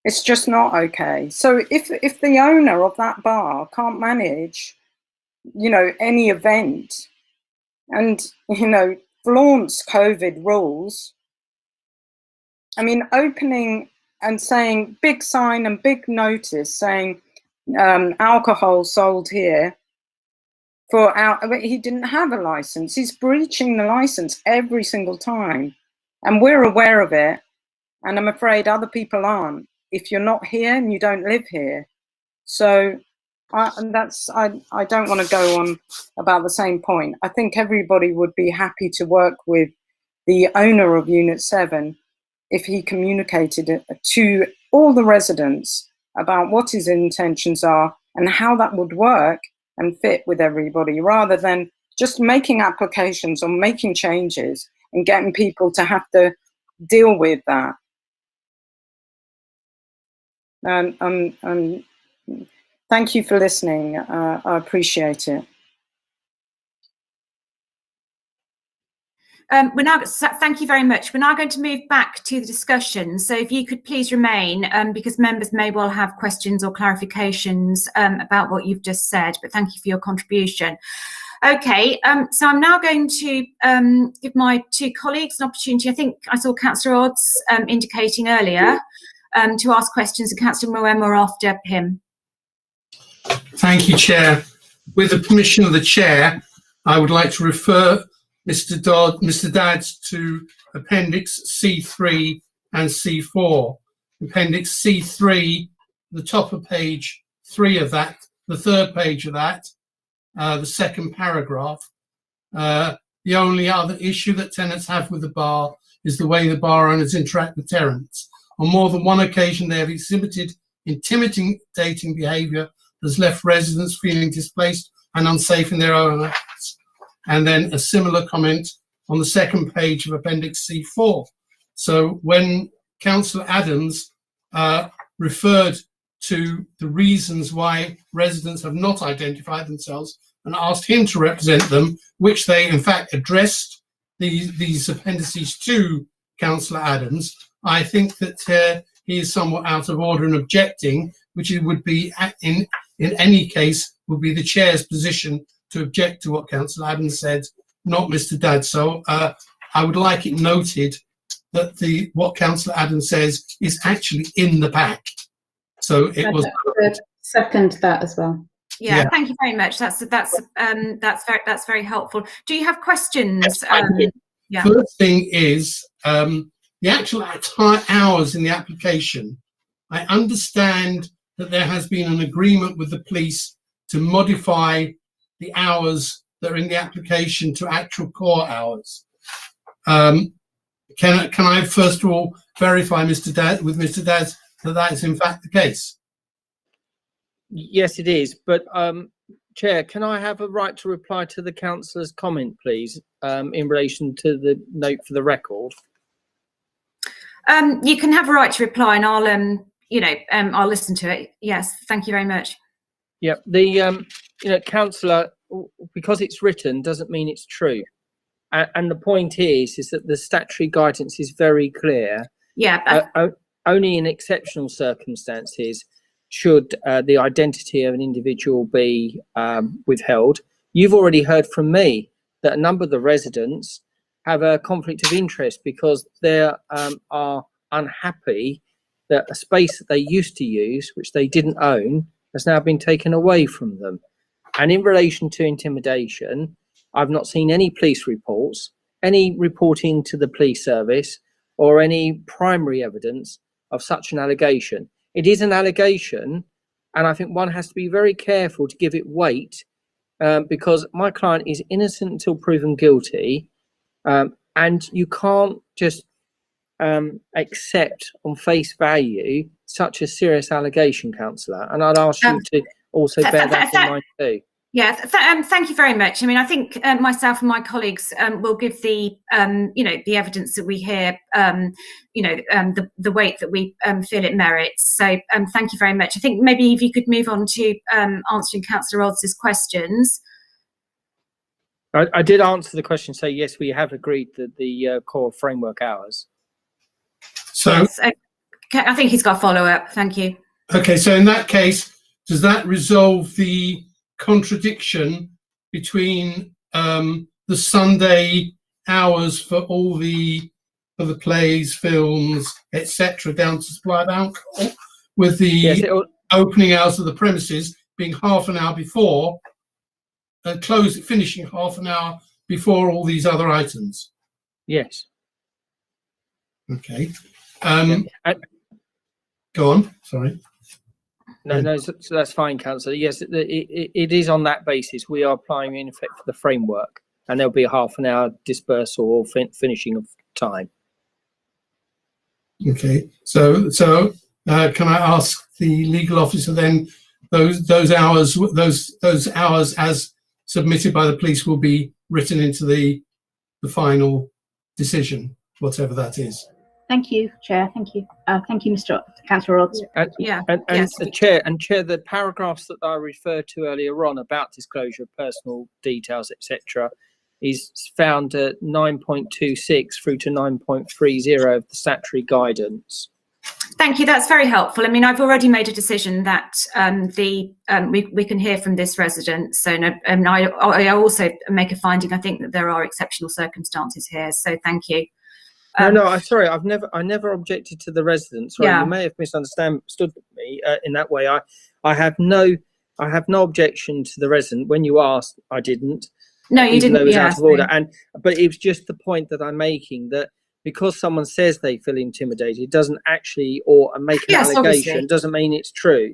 S12: It's just not okay. So if the owner of that bar can't manage, you know, any event and, you know, flaunts COVID rules, I mean, opening and saying big sign and big notice saying alcohol sold here for I mean, he didn't have a license. He's breaching the license every single time, and we're aware of it. And I'm afraid other people aren't. If you're not here and you don't live here, so I don't want to go on about the same point. I think everybody would be happy to work with the owner of Unit 7 if he communicated it to all the residents about what his intentions are and how that would work and fit with everybody, rather than just making applications or making changes and getting people to have to deal with that. Thank you for listening. I appreciate it.
S5: Thank you very much. We're now going to move back to the discussion. So if you could please remain, because members may well have questions or clarifications about what you've just said, but thank you for your contribution. Okay, so I'm now going to give my two colleagues an opportunity. I think I saw Councillor Odds indicating earlier to ask questions, and Councillor Moema after him.
S3: Thank you, Chair. With the permission of the Chair, I would like to refer Mr. Dadds to Appendix C3 and C4. Appendix C3, the top of page 3 of that, the third page of that, the second paragraph. The only other issue that tenants have with the bar is the way the bar owners interact with tenants. On more than one occasion, they have exhibited intimidating behaviour that has left residents feeling displaced and unsafe in their own acts. And then a similar comment on the second page of Appendix C4. So when Councillor Adams referred to the reasons why residents have not identified themselves and asked him to represent them, which they in fact addressed these appendices to Councillor Adams, I think that he is somewhat out of order and objecting, which it would be in any case would be the Chair's position to object to what Councillor Adams said, not Mr. Dadd. So I would like it noted that what Councillor Adams says is actually in the pack. So it was.
S4: Second that as well.
S5: Yeah, thank you very much. That's very helpful. Do you have questions? Yeah.
S3: First thing is the actual hours in the application. I understand that there has been an agreement with the police to modify the hours that are in the application to actual core hours. Can I first of all verify with Mr. Dadds that that is in fact the case?
S10: Yes, it is. But Chair, can I have a right to reply to the councillor's comment, please, in relation to the note for the record?
S5: You can have a right to reply, and I'll listen to it. Yes, thank you very much.
S10: Yeah, councillor, because it's written doesn't mean it's true, and the point is that the statutory guidance is very clear.
S5: Yeah.
S10: Only in exceptional circumstances should the identity of an individual be withheld. You've already heard from me that a number of the residents have a conflict of interest because they are unhappy that a space that they used to use, which they didn't own, has now been taken away from them. And in relation to intimidation, I've not seen any police reports, any reporting to the police service, or any primary evidence of such an allegation. it is an allegation, and I think one has to be very careful to give it weight, because my client is innocent until proven guilty, and you can't just accept on face value such a serious allegation, Councillor. And I'd ask you to also bear that in mind too.
S5: Yeah, thank you very much. I mean, I think myself and my colleagues will give the, the evidence that we hear, the weight that we feel it merits. So thank you very much. I think maybe if you could move on to answering Councillor Odds's questions.
S10: I did answer the question, say yes, we have agreed that the core framework hours.
S3: So
S5: yes, I think he's got a follow-up. Thank you.
S3: Okay, so in that case, does that resolve the contradiction between the Sunday hours for all the plays, films, etc., down to supply of alcohol, with the opening hours of the premises being half an hour before, finishing half an hour before all these other items?
S10: Yes.
S3: Okay. Go on. Sorry.
S10: No, so that's fine, Councillor. Yes, it is on that basis. We are applying in effect for the framework, and there'll be a half an hour dispersal or finishing of time.
S3: Okay. So can I ask the legal officer then, those hours as submitted by the police will be written into the final decision, whatever that is?
S6: Thank you, Chair. Thank you. Thank you, Councillor Odds.
S10: And
S5: yes.
S10: the Chair, the paragraphs that I referred to earlier on about disclosure of personal details, etc., is found at 9.26 through to 9.30 of the statutory guidance.
S5: Thank you. That's very helpful. I mean, I've already made a decision that we can hear from this resident. So, I also make a finding. I think that there are exceptional circumstances here. So, thank you.
S10: No, I'm sorry. I never objected to the resident. Sorry,
S5: yeah.
S10: You may have misunderstood me in that way. I have no objection to the resident. When you asked, I didn't.
S5: No, you didn't.
S10: Though it was out of order. But it was just the point that I'm making, that because someone says they feel intimidated, doesn't actually, or make an allegation, obviously doesn't mean it's true.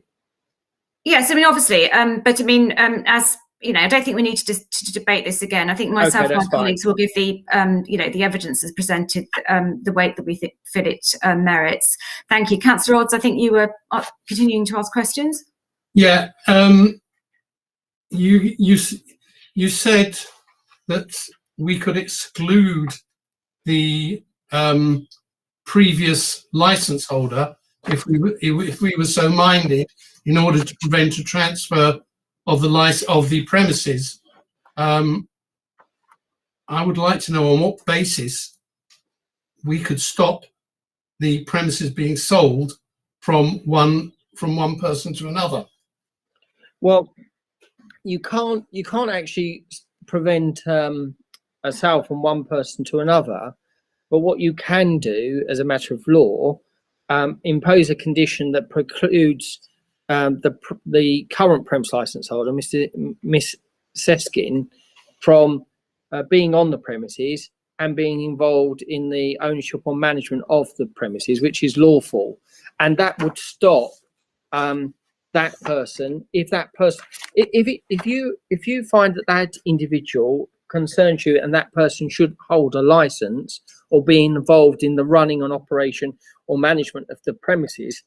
S5: Yes, I mean, obviously, but I mean, as you know, I don't think we need to debate this again. I think myself and my colleagues will give the, the evidence as presented, the weight that we feel it merits. Thank you. Councillor Odds, I think you were continuing to ask questions.
S3: Yeah, you said that we could exclude the previous license holder if we were so minded, in order to prevent a transfer of the premises. I would like to know on what basis we could stop the premises being sold from one person to another.
S10: Well, you can't actually prevent a sale from one person to another, but what you can do as a matter of law, impose a condition that precludes the current premise license holder, Miss Seskin, from being on the premises and being involved in the ownership or management of the premises, which is lawful, and that would stop that person. If you find that individual concerns you and that person should hold a license or be involved in the running and operation or management of the premises,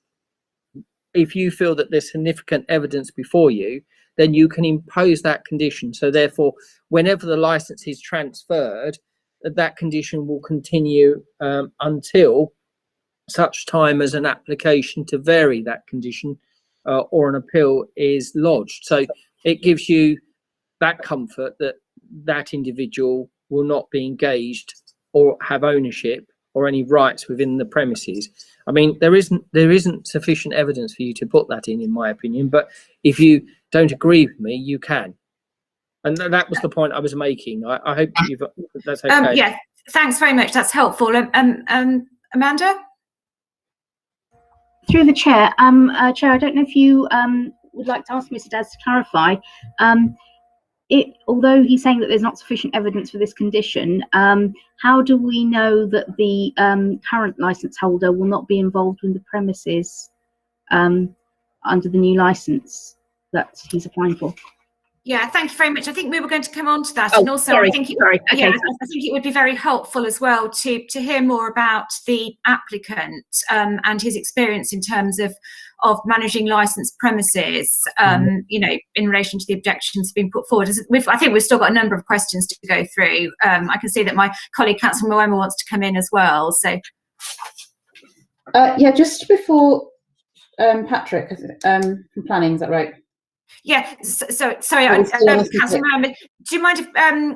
S10: if you feel that there's significant evidence before you, then you can impose that condition. So therefore, whenever the license is transferred, that condition will continue until such time as an application to vary that condition or an appeal is lodged. So it gives you that comfort that that individual will not be engaged or have ownership or any rights within the premises. I mean, there isn't sufficient evidence for you to put that in my opinion, but if you don't agree with me, you can. And that was the point I was making. I hope that's okay.
S5: Yeah, thanks very much. That's helpful. Amanda?
S6: Through the Chair, Chair, I don't know if you would like to ask Mr. Daz to clarify. Although he's saying that there's not sufficient evidence for this condition, how do we know that the current licence holder will not be involved in the premises under the new license that he's applying for.
S5: Yeah, thank you very much. I think we were going to come on to that,
S6: Oh,
S5: and also
S6: sorry.
S5: I think
S6: Sorry. Okay.
S5: yeah, I think it would be very helpful as well to hear more about the applicant and his experience in terms of managing licensed premises. You know, in relation to the objections being put forward. I think we've still got a number of questions to go through. I can see that my colleague Councillor Moema wants to come in as well. So
S4: yeah, just before Patrick from planning, is that right?
S5: yeah, so sorry, Councillor Mohammed, do you mind if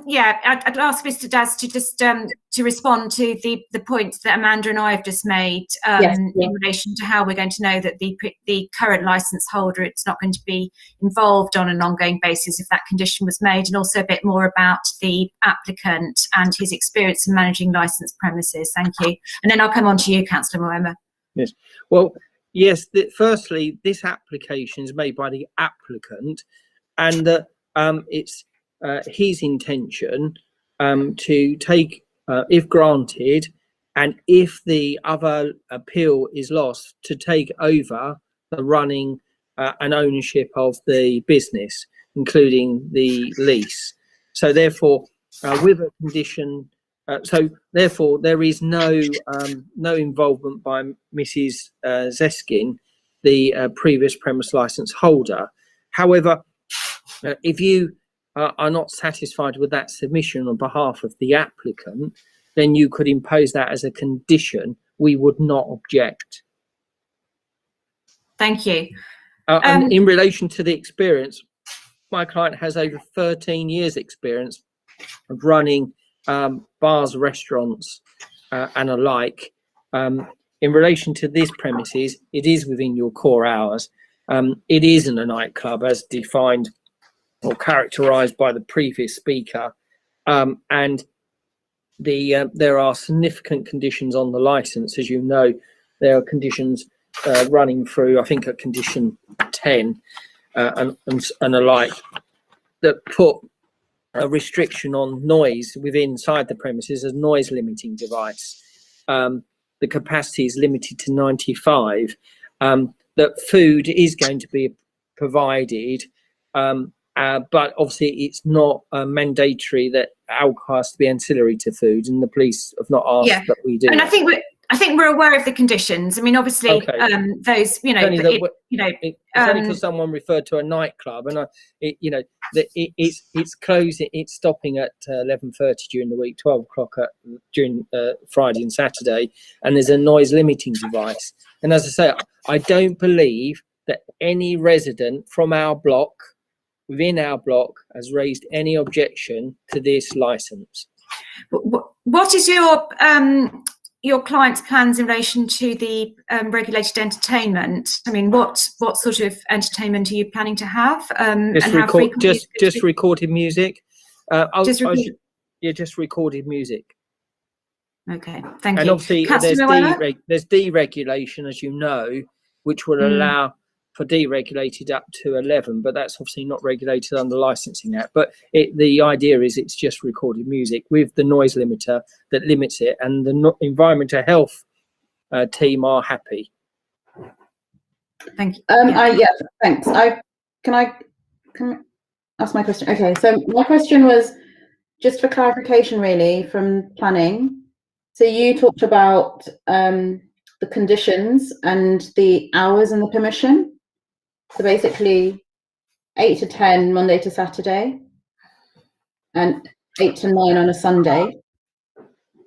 S5: yeah, I'd ask Mr. Daz to just to respond to the points that Amanda and I have just made in relation to how we're going to know that the current licence holder, it's not going to be involved on an ongoing basis if that condition was made, and also a bit more about the applicant and his experience in managing licensed premises. Thank you. And then I'll come on to you, Councillor Moema.
S10: Yes. Well, yes, firstly, this application is made by the applicant, and that it's his intention to take, if granted, and if the other appeal is lost, to take over the running and ownership of the business, including the lease. So therefore, with a condition, so therefore there is no involvement by Mrs. Zeskin, the previous premise license holder. However, if you are not satisfied with that submission on behalf of the applicant, then you could impose that as a condition. We would not object.
S5: Thank you.
S10: And in relation to the experience, my client has over 13 years experience of running bars, restaurants and alike. In relation to this premises, it is within your core hours. It isn't a nightclub as defined or characterised by the previous speaker, and there are significant conditions on the licence. As you know, there are conditions running through, I think, at condition 10 and alike, that put a restriction on noise within inside the premises, a noise limiting device. The capacity is limited to 95. That food is going to be provided, but obviously it's not mandatory that alcohol has to be ancillary to food, and the police have not asked that we do.
S5: And I think we're aware of the conditions. I mean, obviously, those, you know,
S10: it's only because someone referred to a nightclub, and it's closing, it's stopping at 11:30 during the week, 12 o'clock during Friday and Saturday, and there's a noise limiting device. And as I say, I don't believe that any resident from our block, within our block, has raised any objection to this license.
S5: What is your client's plans in relation to the regulated entertainment? I mean, what sort of entertainment are you planning to have?
S10: Just recorded music. Just recorded music.
S5: Okay, thank you.
S10: And obviously there's deregulation, as you know, which will allow for deregulated up to 11, but that's obviously not regulated under the Licensing Act. But the idea is it's just recorded music with the noise limiter that limits it, and the environmental health team are happy.
S5: Thank you.
S4: Yeah, thanks. Can I ask my question? Okay, so my question was just for clarification, really, from planning. So you talked about the conditions and the hours and the permission. So basically 8 to 10 Monday to Saturday and 8 to 9 on a Sunday.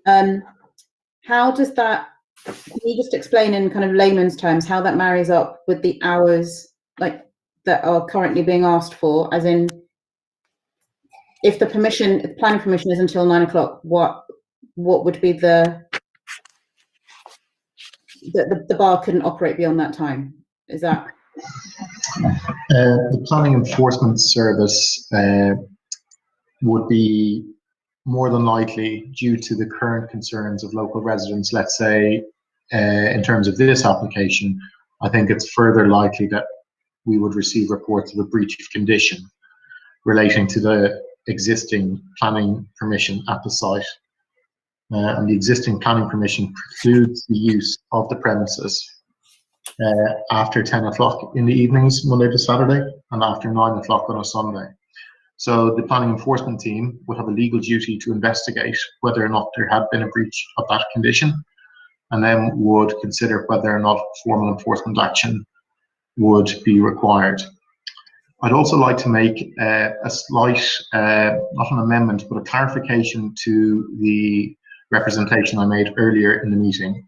S4: How does that, can you just explain in kind of layman's terms how that marries up with the hours like that are currently being asked for, as in if the planning permission is until 9 o'clock, what would be the bar couldn't operate beyond that time? Is that?
S13: The Planning Enforcement Service would be more than likely, due to the current concerns of local residents, let's say, in terms of this application, I think it's further likely that we would receive reports of a breach of condition relating to the existing planning permission at the site. And the existing planning permission precludes the use of the premises after 10 o'clock in the evenings, Monday to Saturday, and after 9 o'clock on a Sunday. So the planning enforcement team would have a legal duty to investigate whether or not there had been a breach of that condition, and then would consider whether or not formal enforcement action would be required. I'd also like to make a slight, not an amendment, but a clarification to the representation I made earlier in the meeting,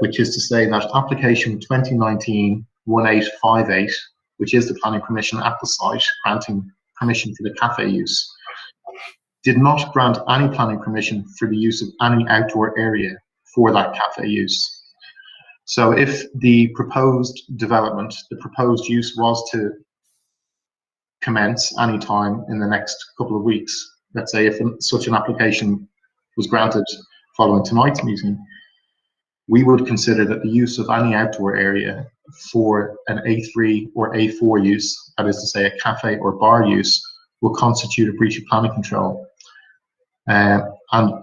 S13: which is to say that application 2019-1858, which is the planning permission at the site granting permission for the cafe use, did not grant any planning permission for the use of any outdoor area for that cafe use. So if the proposed development, the proposed use was to commence any time in the next couple of weeks, let's say if such an application was granted following tonight's meeting, we would consider that the use of any outdoor area for an A3 or A4 use, that is to say a cafe or bar use, will constitute a breach of planning control. And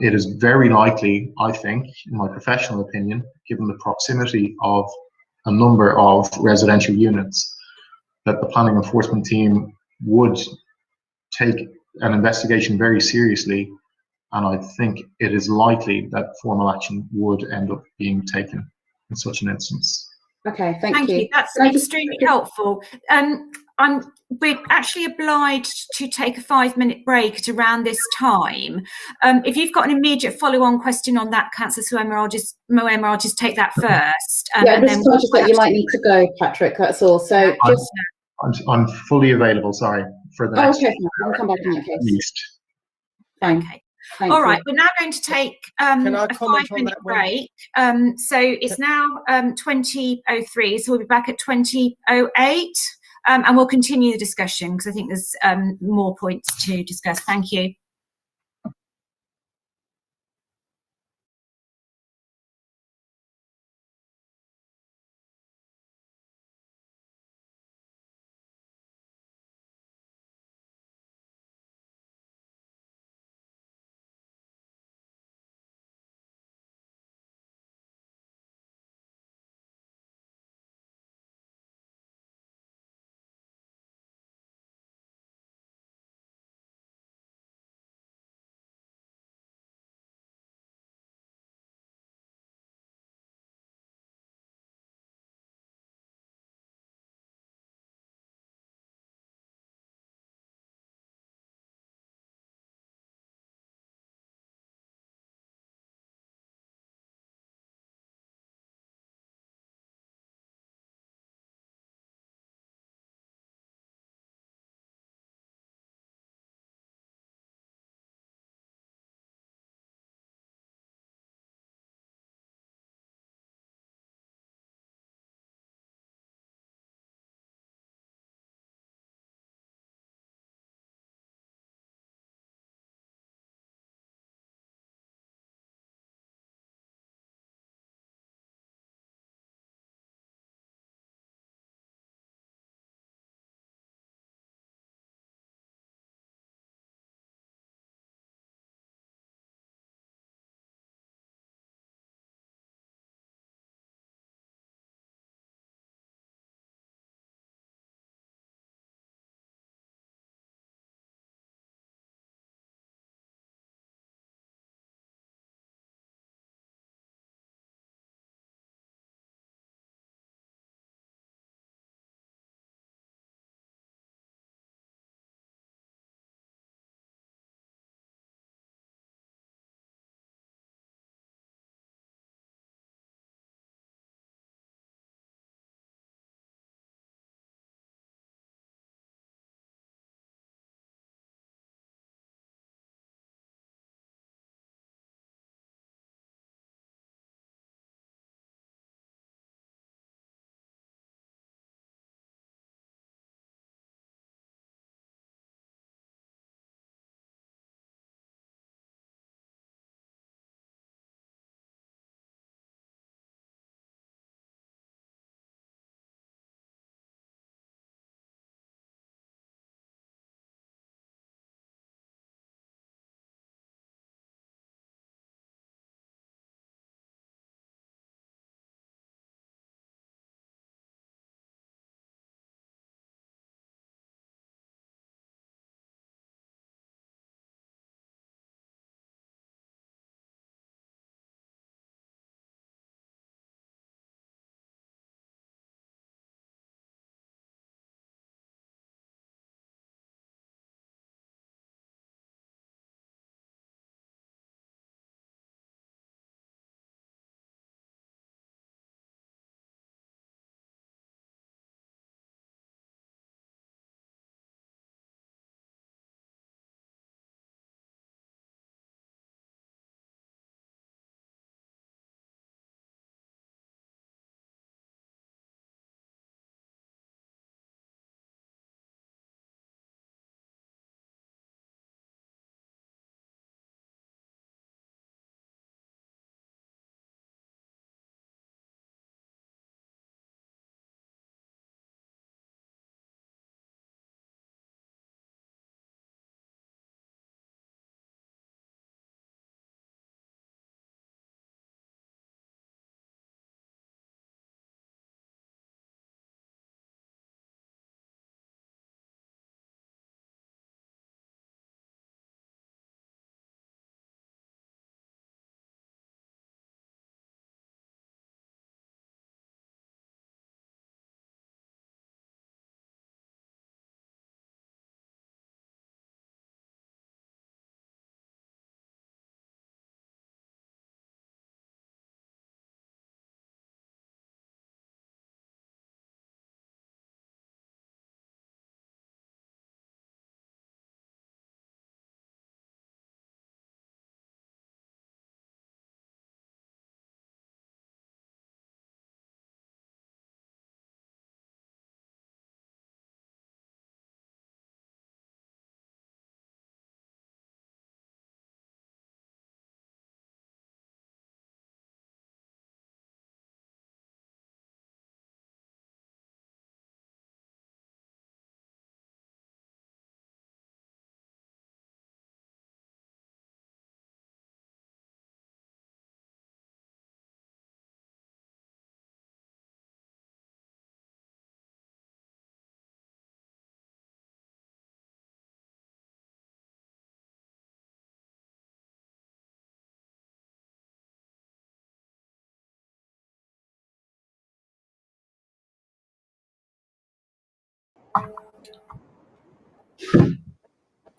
S13: it is very likely, I think, in my professional opinion, given the proximity of a number of residential units, that the planning enforcement team would take an investigation very seriously, and I think it is likely that formal action would end up being taken in such an instance.
S4: Okay, thank you.
S5: That's extremely helpful. We're actually obliged to take a 5-minute break at around this time. If you've got an immediate follow-on question on that, Councillor Moema, I'll just take that first.
S4: Yeah, I'm just conscious that you might need to go, Patrick, that's all. So just...
S13: I'm fully available, sorry, for the next...
S4: Okay, we'll come back in that case.
S13: Thank
S5: you. All right, we're now going to take a 5-minute break. So it's now 20:03, so we'll be back at 20:08, and we'll continue the discussion because I think there's more points to discuss. Thank you.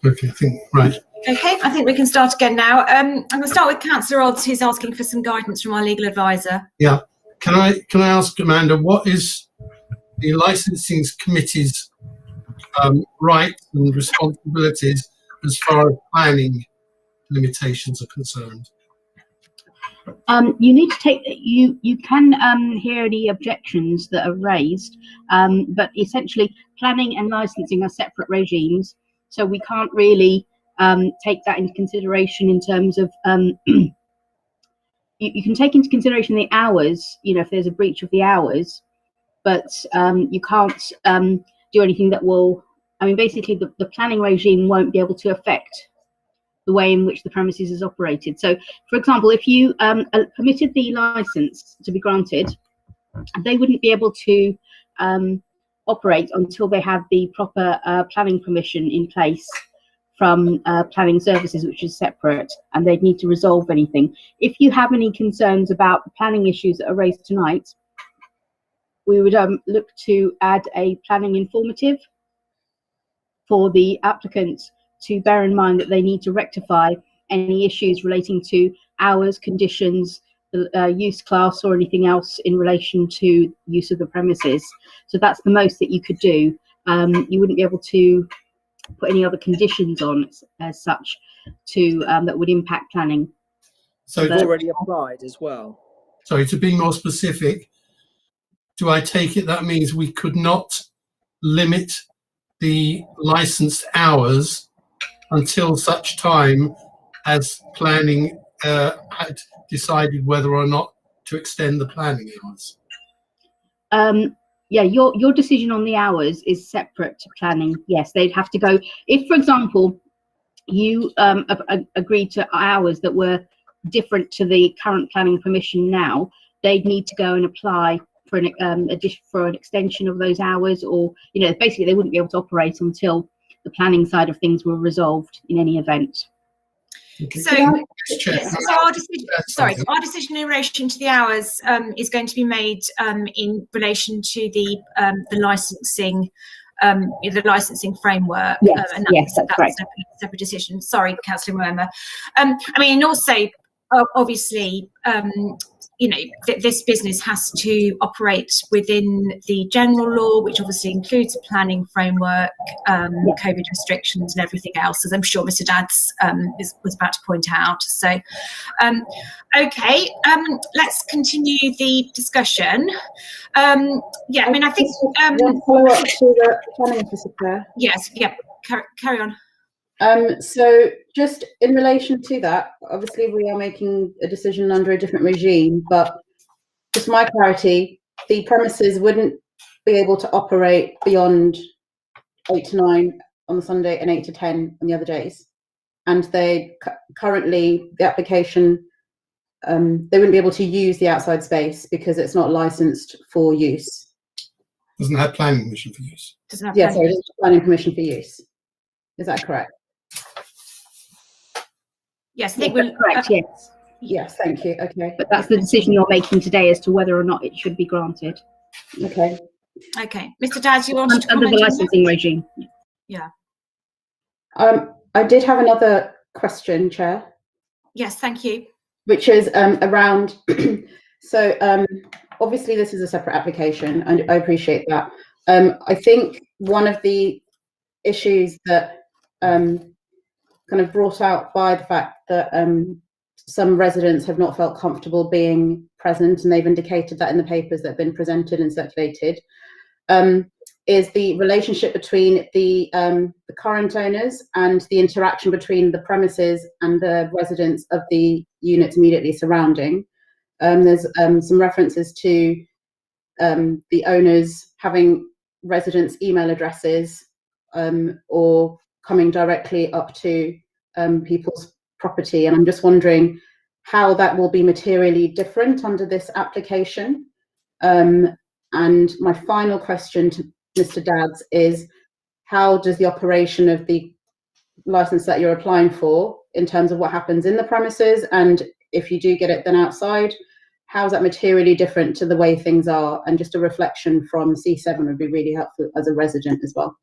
S3: Okay, right.
S5: Okay, I think we can start again now. I'm going to start with Councillor Odds, who's asking for some guidance from our legal advisor.
S3: Yeah. Can I ask Amanda, what is the licensing committee's rights and responsibilities as far as planning limitations are concerned?
S6: You need to take you can hear any objections that are raised, but essentially planning and licensing are separate regimes, so we can't really take that into consideration in terms of you can take into consideration the hours, if there's a breach of the hours, but you can't do anything that will, basically the planning regime won't be able to affect the way in which the premises is operated. So, for example, if you permitted the license to be granted, they wouldn't be able to operate until they have the proper planning permission in place from planning services, which is separate, and they'd need to resolve anything. If you have any concerns about the planning issues that are raised tonight, we would look to add a planning informative for the applicant to bear in mind that they need to rectify any issues relating to hours, conditions, use class, or anything else in relation to use of the premises. So that's the most that you could do. You wouldn't be able to put any other conditions on as such to that would impact planning.
S10: So it's already applied as well.
S3: Sorry, to be more specific, do I take it that means we could not limit the licensed hours until such time as planning had decided whether or not to extend the planning hours?
S6: Yeah, your decision on the hours is separate to planning. Yes, they'd have to go. If, for example, you agreed to hours that were different to the current planning permission now, they'd need to go and apply for an extension of those hours, or basically they wouldn't be able to operate until the planning side of things were resolved in any event.
S3: Okay.
S5: So, our decision in relation to the hours is going to be made in relation to the licensing. The licensing framework.
S6: Yes,
S5: and
S6: that's right.
S5: A separate decision. Sorry, Councillor Moema. And also, obviously, this business has to operate within the general law, which obviously includes a planning framework, COVID restrictions and everything else, as I'm sure Mr. Dadds was about to point out. So, okay, let's continue the discussion. I think...
S4: one follow-up to the planning officer, Claire.
S5: Yes, carry on.
S4: So just in relation to that, obviously we are making a decision under a different regime, but just my clarity, the premises wouldn't be able to operate beyond 8 to 9 on the Sunday and 8 to 10 on the other days. And they currently, the application, they wouldn't be able to use the outside space because it's not licensed for use.
S3: Doesn't have planning permission for use.
S4: Yeah, sorry, it doesn't have planning permission for use. Is that correct?
S5: Yes, I think we're
S6: correct. Yes.
S4: Yes, thank you. Okay.
S6: But that's the decision you're making today as to whether or not it should be granted.
S4: Okay.
S5: Okay, Mr. Dadds, you wanted to
S6: under
S5: comment
S6: the licensing regime.
S5: Yeah.
S4: I did have another question, Chair.
S5: Yes, thank you.
S4: Which is around. So obviously this is a separate application, and I appreciate that. I think one of the issues that kind of brought out by the fact that some residents have not felt comfortable being present, and they've indicated that in the papers that have been presented and circulated, is the relationship between the current owners and the interaction between the premises and the residents of the units immediately surrounding. There's some references to the owners having residents' email addresses or coming directly up to people's property, and I'm just wondering how that will be materially different under this application. And my final question to Mr. Dadds is, how does the operation of the license that you're applying for, in terms of what happens in the premises, and if you do get it then outside, how is that materially different to the way things are? And just a reflection from C7 would be really helpful as a resident as well.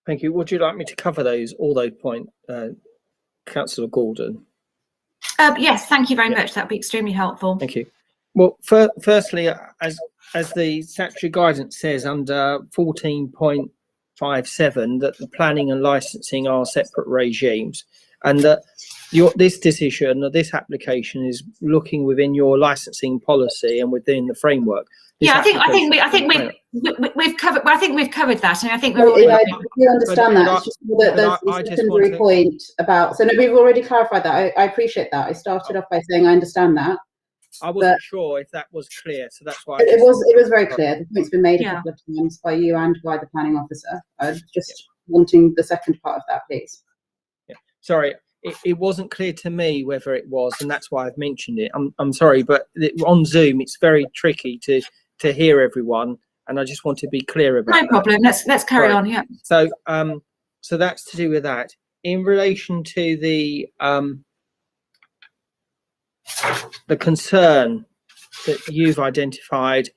S10: Thank you. Would you like me to cover all those points, Councillor Gordon?
S5: Yes, thank you very much. That would be extremely helpful.
S10: Thank you. Well, firstly, as the statutory guidance says under 14.57, that the planning and licensing are separate regimes, and that this decision or this application is looking within your licensing policy and within the framework.
S5: Yeah, I think we've covered. Well, I think we've covered that, and I think we're all.
S4: Yeah, I do understand that. It's just that there's a secondary point about. So no, we've already clarified that. I appreciate that. I started off by saying I understand that.
S10: I wasn't sure if that was clear, so that's why.
S4: It was very clear. The point's been made a couple of times by you and by the planning officer. Just wanting the second part of that, please.
S10: Yeah. Sorry, it wasn't clear to me whether it was, and that's why I've mentioned it. I'm sorry, but on Zoom it's very tricky to hear everyone, and I just want to be clear about that.
S5: No problem. Let's carry on. Yeah.
S10: So so that's to do with that. In relation to the concern that you've identified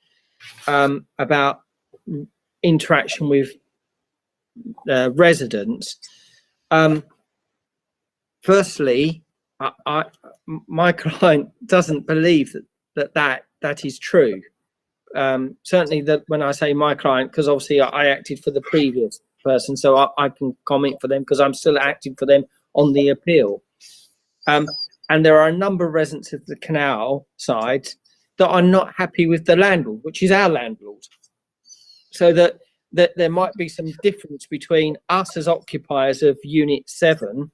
S10: about interaction with residents, firstly, my client doesn't believe that is true. Certainly, that when I say my client, because obviously I acted for the previous person, so I can comment for them because I'm still acting for them on the appeal. And there are a number of residents of the canal side that are not happy with the landlord, which is our landlord. So that there might be some difference between us as occupiers of Unit 7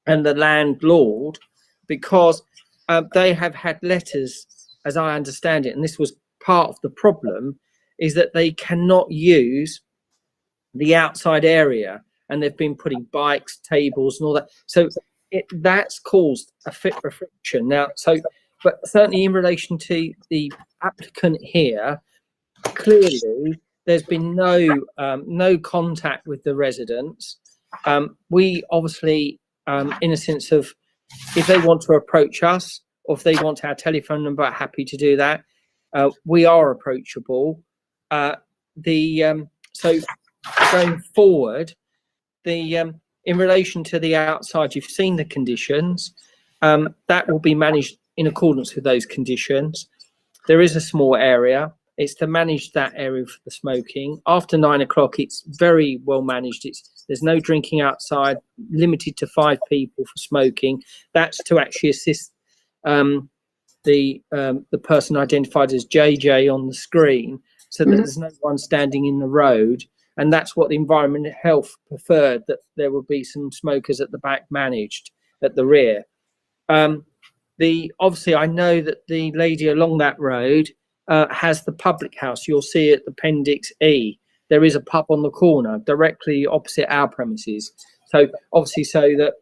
S10: and the landlord, because they have had letters, as I understand it, and this was part of the problem, is that they cannot use the outside area, and they've been putting bikes, tables and all that. So that's caused a friction now. So, but certainly in relation to the applicant here, clearly there's been no contact with the residents. We obviously, in a sense of, if they want to approach us or if they want our telephone number, happy to do that. We are approachable. So going forward, in relation to the outside, you've seen the conditions. That will be managed in accordance with those conditions. There is a small area. It's to manage that area for the smoking. After 9 o'clock, it's very well managed. There's no drinking outside, limited to 5 people for smoking. That's to actually assist the person identified as JJ on the screen, so that there's no one standing in the road. And that's what the Environment and Health preferred, that there would be some smokers at the back managed at the rear. Obviously, I know that the lady along that road has the public house. You'll see at Appendix E, there is a pub on the corner directly opposite our premises. So obviously, so that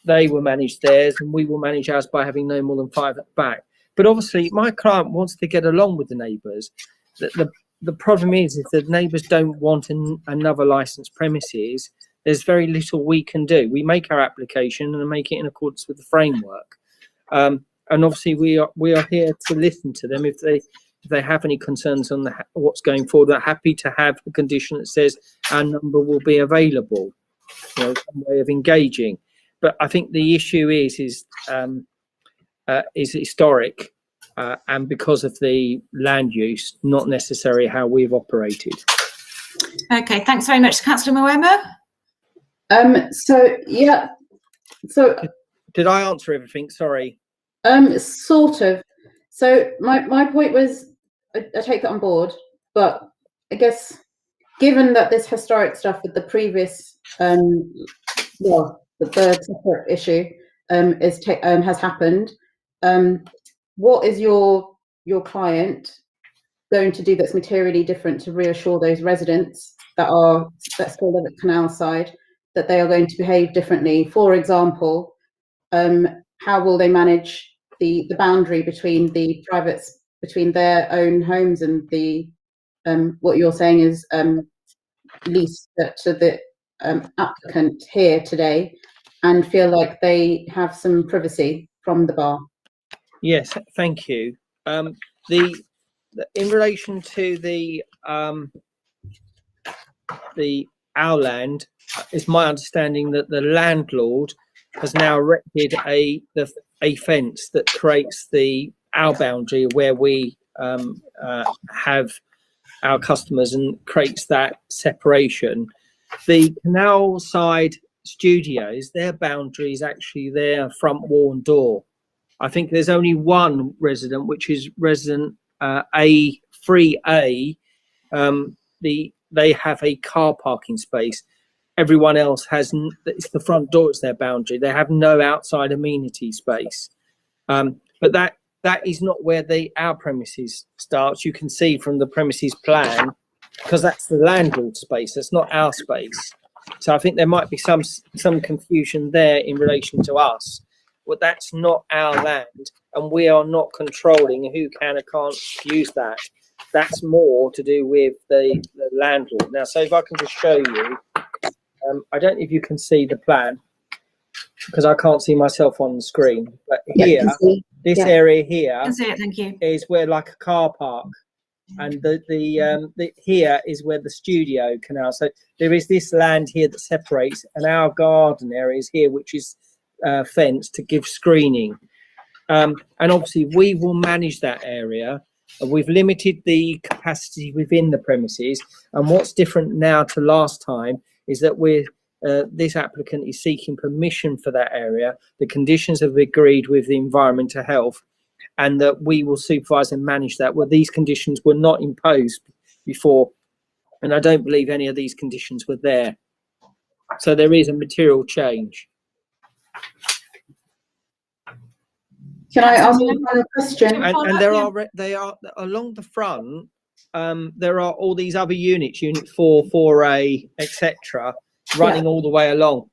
S10: they will manage theirs and we will manage ours by having no more than 5 at the back. But obviously, my client wants to get along with the neighbours. The problem is, if the neighbours don't want another licensed premises, there's very little we can do. We make our application and make it in accordance with the framework. And obviously, we are here to listen to them if they have any concerns on what's going forward. They're happy to have a condition that says our number will be available. Some way of engaging. But I think the issue is historic. And because of the land use, not necessarily how we've operated.
S5: Okay, thanks very much, Councillor Moema.
S4: So yeah, so
S10: did I answer everything? Sorry.
S4: Sort of. So my point was, I take that on board, but I guess given that this historic stuff with the previous, the separate issue has happened. What is your client going to do that's materially different to reassure those residents that still live at canal side that they are going to behave differently? For example, how will they manage the boundary between between their own homes and the what you're saying is lease to the applicant here today, and feel like they have some privacy from the bar.
S10: Yes, thank you. In relation to the our land, it's my understanding that the landlord has now erected a fence that creates our boundary where we have our customers and creates that separation. The canal side studios, their boundary is actually their front wall and door. I think there's only one resident, which is resident A3A. They have a car parking space. Everyone else it's the front door, it's their boundary. They have no outside amenity space. But that is not where our premises starts. You can see from the premises plan, because that's the landlord space. That's not our space. So I think there might be some confusion there in relation to us. Well, that's not our land, and we are not controlling who can or can't use that. That's more to do with the landlord. Now, so if I can just show you, I don't know if you can see the plan, because I can't see myself on the screen. But here, this area here,
S5: I can see it, thank you,
S10: is where like a car park, and the here is where the studio canal. So there is this land here that separates, and our garden area is here, which is fenced to give screening. And obviously, we will manage that area. We've limited the capacity within the premises, and what's different now to last time is that this applicant is seeking permission for that area. The conditions have agreed with the environmental health, and that we will supervise and manage that. Well, these conditions were not imposed before, and I don't believe any of these conditions were there. So there is a material change.
S4: Can I ask one final question?
S10: And they are along the front. There are all these other units, Unit 4, 4A, etc., running all the way along.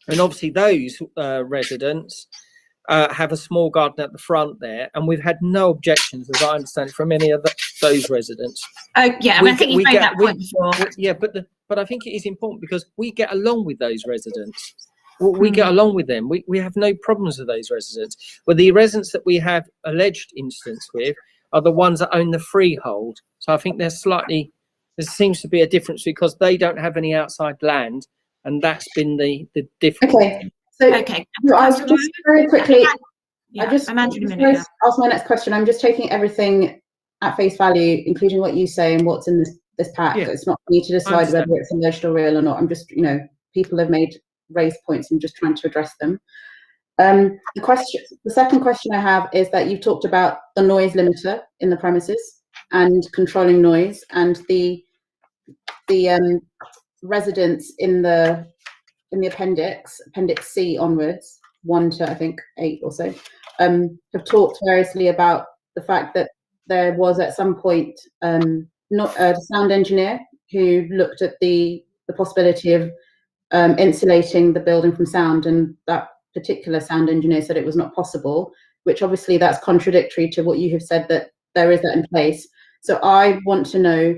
S10: And obviously those residents have a small garden at the front there, and we've had no objections, as I understand it, from any of those residents.
S5: Oh yeah, I think you made that point before.
S10: Yeah, but I think it is important because we get along with those residents. We get along with them. We have no problems with those residents. Well, the residents that we have alleged incidents with are the ones that own the freehold. So I think there seems to be a difference because they don't have any outside land, and that's been the difference.
S4: Okay. So I just very quickly, ask my next question. I'm just taking everything at face value, including what you say and what's in this pack. Yeah. It's not for me to decide whether it's alleged or real or not. I'm just, people have raised points and just trying to address them. The second question I have is that you've talked about the noise limiter in the premises and controlling noise, and the residents in the appendix C onwards, 1 to I think 8 or so, have talked variously about the fact that there was at some point not a sound engineer who looked at the possibility of insulating the building from sound, and that particular sound engineer said it was not possible, which obviously that's contradictory to what you have said, that there is that in place. So I want to know,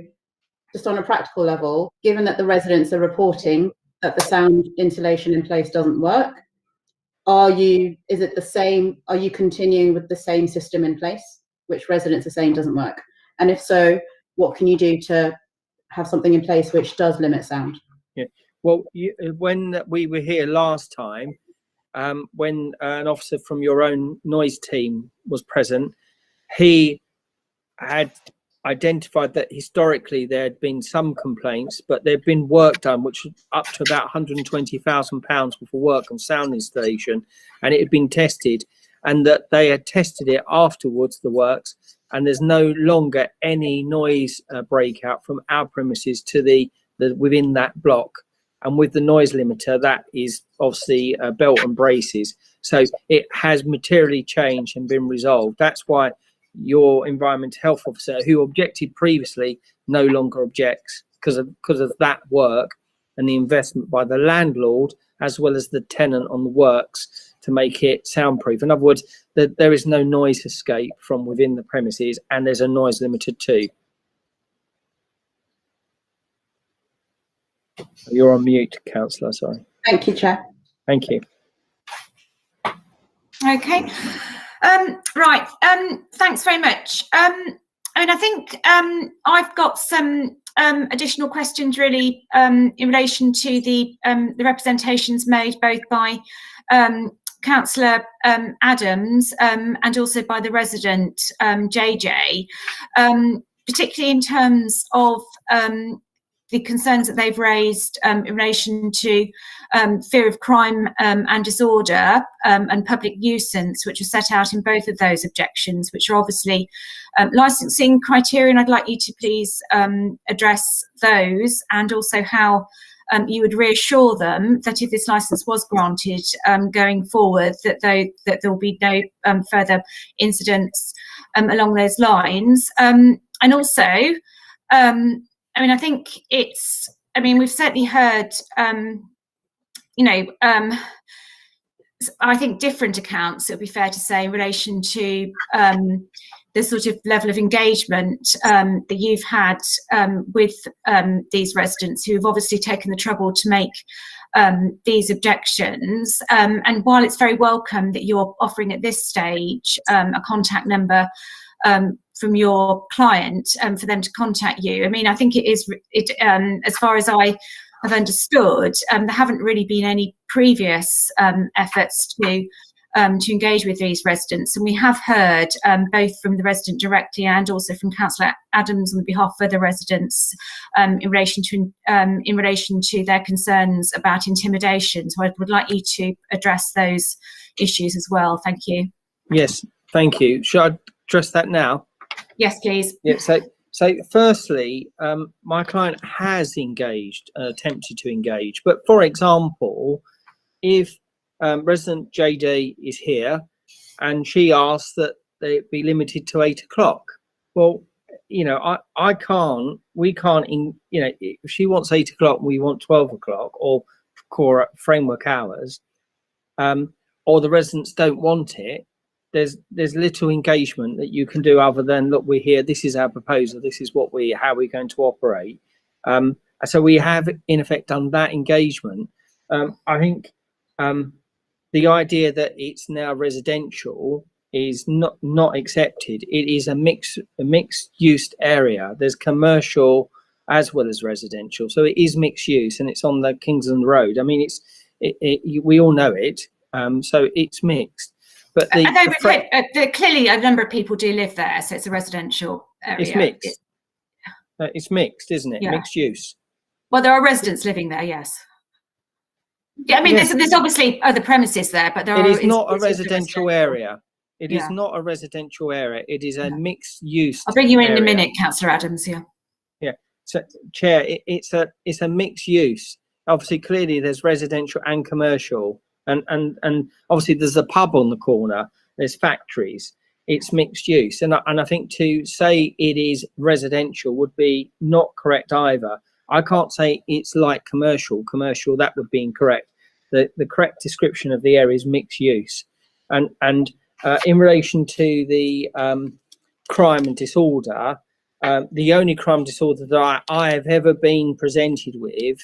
S4: just on a practical level, given that the residents are reporting that the sound insulation in place doesn't work, are you continuing with the same system in place, which residents are saying doesn't work? And if so, what can you do to have something in place which does limit sound?
S10: Yeah. Well, when we were here last time, when an officer from your own noise team was present, he had identified that historically there had been some complaints, but there had been work done, which was up to about £120,000 worth of work on sound installation, and it had been tested, and that they had tested it afterwards, the works, and there's no longer any noise breakout from our premises to the within that block. And with the noise limiter, that is obviously belt and braces. So it has materially changed and been resolved. That's why your environmental health officer, who objected previously, no longer objects, because of that work and the investment by the landlord as well as the tenant on the works to make it soundproof. In other words, there is no noise escape from within the premises, and there's a noise limiter too. You're on mute, Councillor, sorry.
S4: Thank you, Chair.
S10: Thank you.
S5: Okay. Right. Thanks very much. I think I've got some additional questions really in relation to the representations made both by Councillor Adams and also by the resident JJ, particularly in terms of the concerns that they've raised in relation to fear of crime and disorder and public nuisance, which are set out in both of those objections, which are obviously licensing criteria. And I'd like you to please address those, and also how you would reassure them that if this licence was granted going forward, that there will be no further incidents along those lines. And also, I think we've certainly heard, I think different accounts, it would be fair to say, in relation to the sort of level of engagement that you've had with these residents who have obviously taken the trouble to make these objections. And while it's very welcome that you're offering at this stage a contact number from your client for them to contact you, I think as far as I have understood, there haven't really been any previous efforts to engage with these residents, and we have heard both from the resident directly and also from Councillor Adams on behalf of other residents in relation to their concerns about intimidation. So I would like you to address those issues as well. Thank you.
S10: Yes, thank you. Should I address that now?
S5: Yes, please.
S10: Yeah. So firstly, my client has engaged, attempted to engage, but for example, if resident JD is here and she asks that they be limited to 8 o'clock, well, we can't, if she wants 8 o'clock and we want 12 o'clock or core framework hours, or the residents don't want it, there's little engagement that you can do other than, look, we're here, this is our proposal, this is how we're going to operate. So we have in effect done that engagement. I think the idea that it's now residential is not accepted. It is a mixed use area. There's commercial as well as residential, so it is mixed use, and it's on the Kingsland Road. We all know it, so it's mixed. But
S5: clearly a number of people do live there, so it's a residential area.
S10: It's mixed. It's mixed, isn't it? Yeah. Mixed use.
S5: Well, there are residents living there, yes. Yeah, yes. There's obviously other premises there, but
S10: it is not a residential area. It is not a residential area. It is a mixed use.
S5: I'll bring you in a minute, Councillor Adams. Yeah.
S10: Yeah. So, Chair, it's a mixed use. Obviously, clearly, there's residential and commercial. And obviously there's a pub on the corner, there's factories, it's mixed use. And I think to say it is residential would be not correct either. I can't say it's like commercial, that would be incorrect. The correct description of the area is mixed use. And in relation to the crime and disorder, the only crime and disorder that I have ever been presented with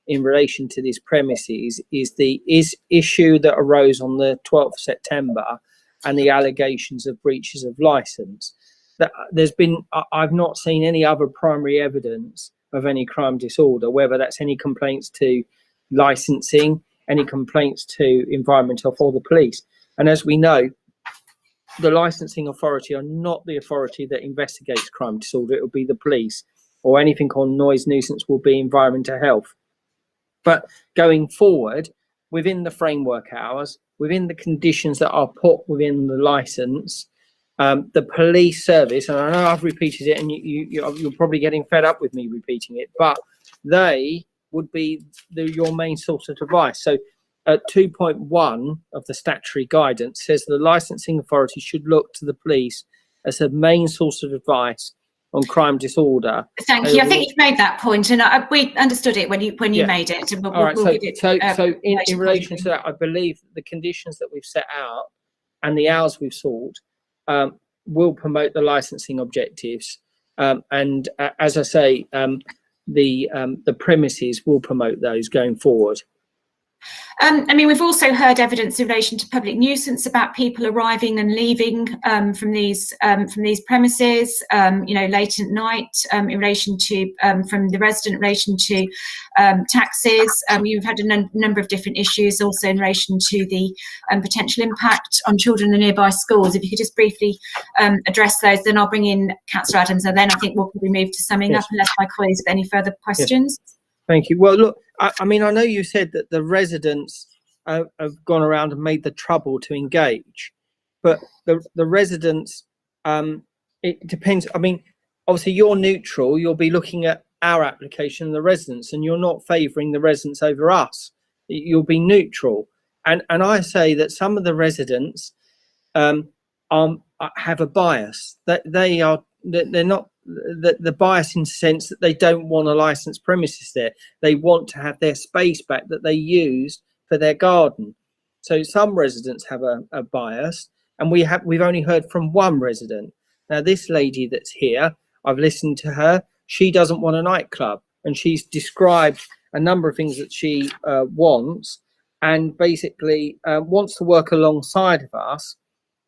S10: in relation to this premises is the issue that arose on the 12th of September and the allegations of breaches of license. I've not seen any other primary evidence of any crime disorder, whether that's any complaints to licensing, any complaints to Environment Health or the police. And as we know, the licensing authority are not the authority that investigates crime disorder. It will be the police, or anything on noise nuisance will be Environmental Health. But going forward, within the framework hours, within the conditions that are put within the license, the police service, and I know I've repeated it, and you're probably getting fed up with me repeating it, but they would be your main source of advice. So 2.1 of the statutory guidance says the licensing authority should look to the police as a main source of advice on crime disorder.
S5: Thank you. I think you've made that point, and we understood it when you made it. And
S10: all right. So in relation to that, I believe the conditions that we've set out and the hours we've sought will promote the licensing objectives. And as I say, the premises will promote those going forward.
S5: I mean, we've also heard evidence in relation to public nuisance about people arriving and leaving from these premises, you know, late at night, in relation to from the resident in relation to taxes. You've had a number of different issues also in relation to the potential impact on children in the nearby schools. If you could just briefly address those, then I'll bring in Councillor Adams, and then I think we'll probably move to summing up unless my colleagues have any further questions.
S10: Yes. Thank you. Well, look, I mean, I know you said that the residents have gone around and made the trouble to engage, but the residents, it depends. I mean, obviously you're neutral. You'll be looking at our application and the residents, and you're not favouring the residents over us. You'll be neutral. And I say that some of the residents have a bias. That they're not the bias in the sense that they don't want a licensed premises there. They want to have their space back that they used for their garden. So some residents have a bias, and we've only heard from one resident. Now this lady that's here, I've listened to her. She doesn't want a nightclub, and she's described a number of things that she wants, and basically wants to work alongside of us,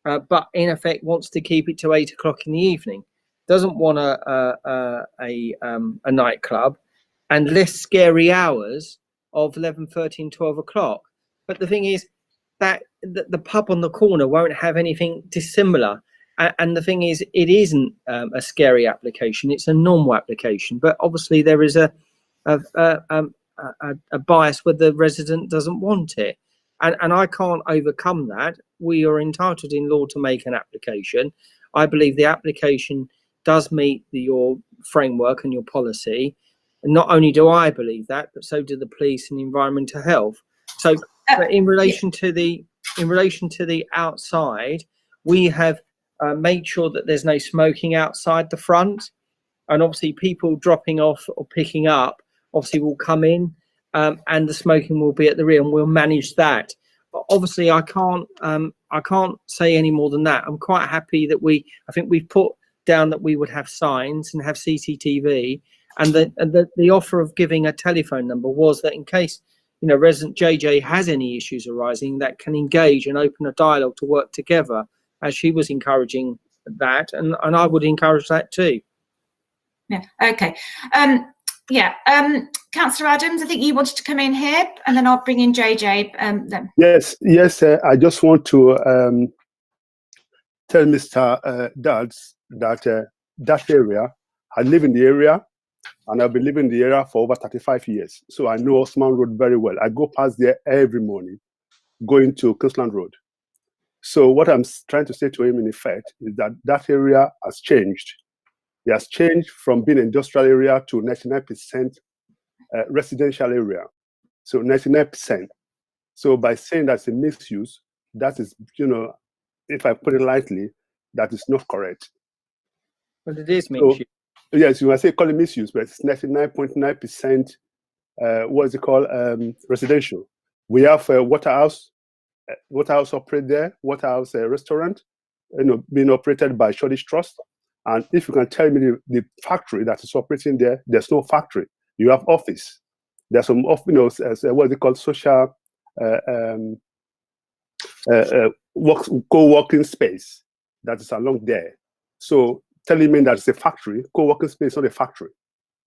S10: but in effect wants to keep it to 8 o'clock in the evening. Doesn't want a nightclub, and less scary hours of 11, 13, 12 o'clock. But the thing is that the pub on the corner won't have anything dissimilar. And the thing is, it isn't a scary application; it's a normal application. But obviously, there is a bias where the resident doesn't want it, and I can't overcome that. We are entitled in law to make an application. I believe the application does meet your framework and your policy. And not only do I believe that, but so do the police and environmental health. So, but in relation to the outside, we have made sure that there's no smoking outside the front, and obviously people dropping off or picking up obviously will come in, and the smoking will be at the rear, and we'll manage that. But obviously, I can't say any more than that. I'm quite happy that I think we've put down that we would have signs and have CCTV, and the offer of giving a telephone number was that in case, you know, resident JJ has any issues arising, that can engage and open a dialogue to work together, as she was encouraging that, and I would encourage that too.
S5: Yeah. Okay. Councillor Adams, I think you wanted to come in here, and then I'll bring in JJ. Then.
S11: Yes. I just want to tell Mr. Dads that that area, I live in the area, and I've been living in the area for over 35 years. So I know Osman Road very well. I go past there every morning, going to Kingsland Road. So what I'm trying to say to him, in effect, is that that area has changed. It has changed from being an industrial area to 99% residential area. So 99%. So by saying that's a mixed use, that is, you know, if I put it lightly, that is not correct.
S10: But it is mixed use.
S11: Yes, you might say call it misuse, but it's 99.9%. What is it called? Residential. We have a Waterhouse operate there, Waterhouse restaurant, you know, being operated by Shoreditch Trust. And if you can tell me the factory that is operating there, there's no factory. You have office. There's some, you know, what is it called? Social co-working space that is along there. So telling me that it's a factory, co-working space is not a factory.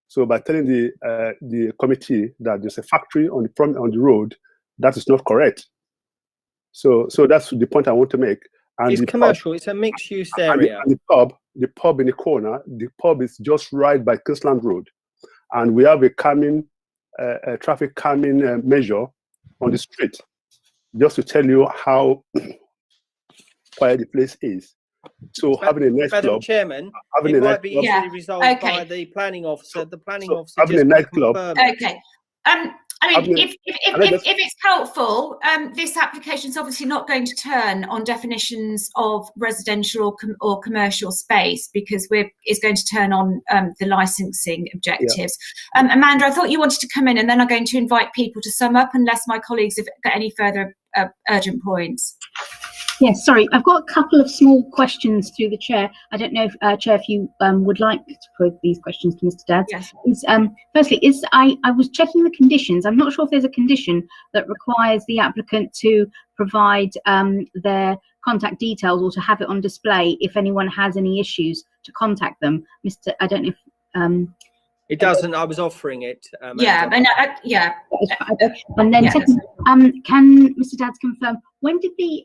S11: So by telling the committee that there's a factory on the road, that is not correct. So that's the point I want to make. And
S10: it's commercial. It's a mixed-use area.
S11: And the pub in the corner. The pub is just right by Kingsland Road, and we have a calming, traffic calming measure on the street, just to tell you how quiet the place is. So having a nightclub,
S10: Madam Chairman, it might be easily resolved by the planning officer. The planning officer
S11: having a nightclub.
S5: Okay. I mean, if it's helpful, this application is obviously not going to turn on definitions of residential or commercial space, because it's going to turn on the licensing objectives. Yeah. Amanda, I thought you wanted to come in, and then I'm going to invite people to sum up, unless my colleagues have got any further urgent points.
S6: Yes, sorry, I've got a couple of small questions through the chair. I don't know if, Chair, if you would like to put these questions to Mr. Dadds.
S5: Yes.
S6: Firstly, I was checking the conditions. I'm not sure if there's a condition that requires the applicant to provide their contact details or to have it on display if anyone has any issues to contact them. I don't know if
S10: It doesn't. I was offering it.
S5: Yeah,
S10: Angela.
S5: yeah.
S6: And then
S5: Yeah.
S6: second, can Mr. Dadds confirm, when did the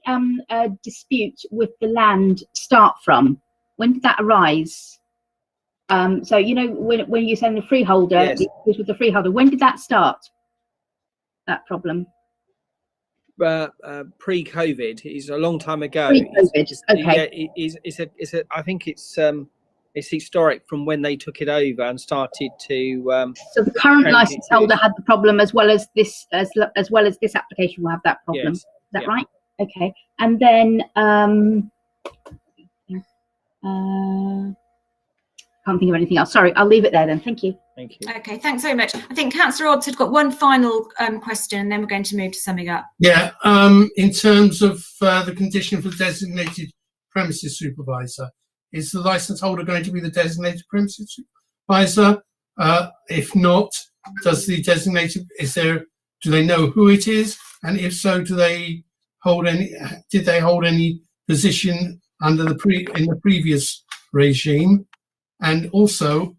S6: dispute with the land start from? When did that arise? So, you know, when you're saying the freeholder,
S10: Yes.
S6: the dispute with the freeholder, when did that start, that problem?
S10: Pre-COVID, it's a long time ago.
S6: Pre-COVID, okay.
S10: Yeah, I think it's historic from when they took it over and started to.
S6: So the current
S10: change
S6: license
S10: it.
S6: holder had the problem as well as this, as well as this application will have that problem.
S10: Yes.
S6: Is that
S10: Yeah.
S6: right? Okay. And then can't think of anything else. Sorry, I'll leave it there then. Thank you.
S10: Thank you.
S5: Okay, thanks very much. I think Councillor Odds had got one final question, and then we're going to move to summing up.
S3: Yeah, in terms of the condition for designated premises supervisor, is the license holder going to be the designated premises supervisor? If not, does the designated, do they know who it is? And if so, did they hold any position under in the previous regime? And also,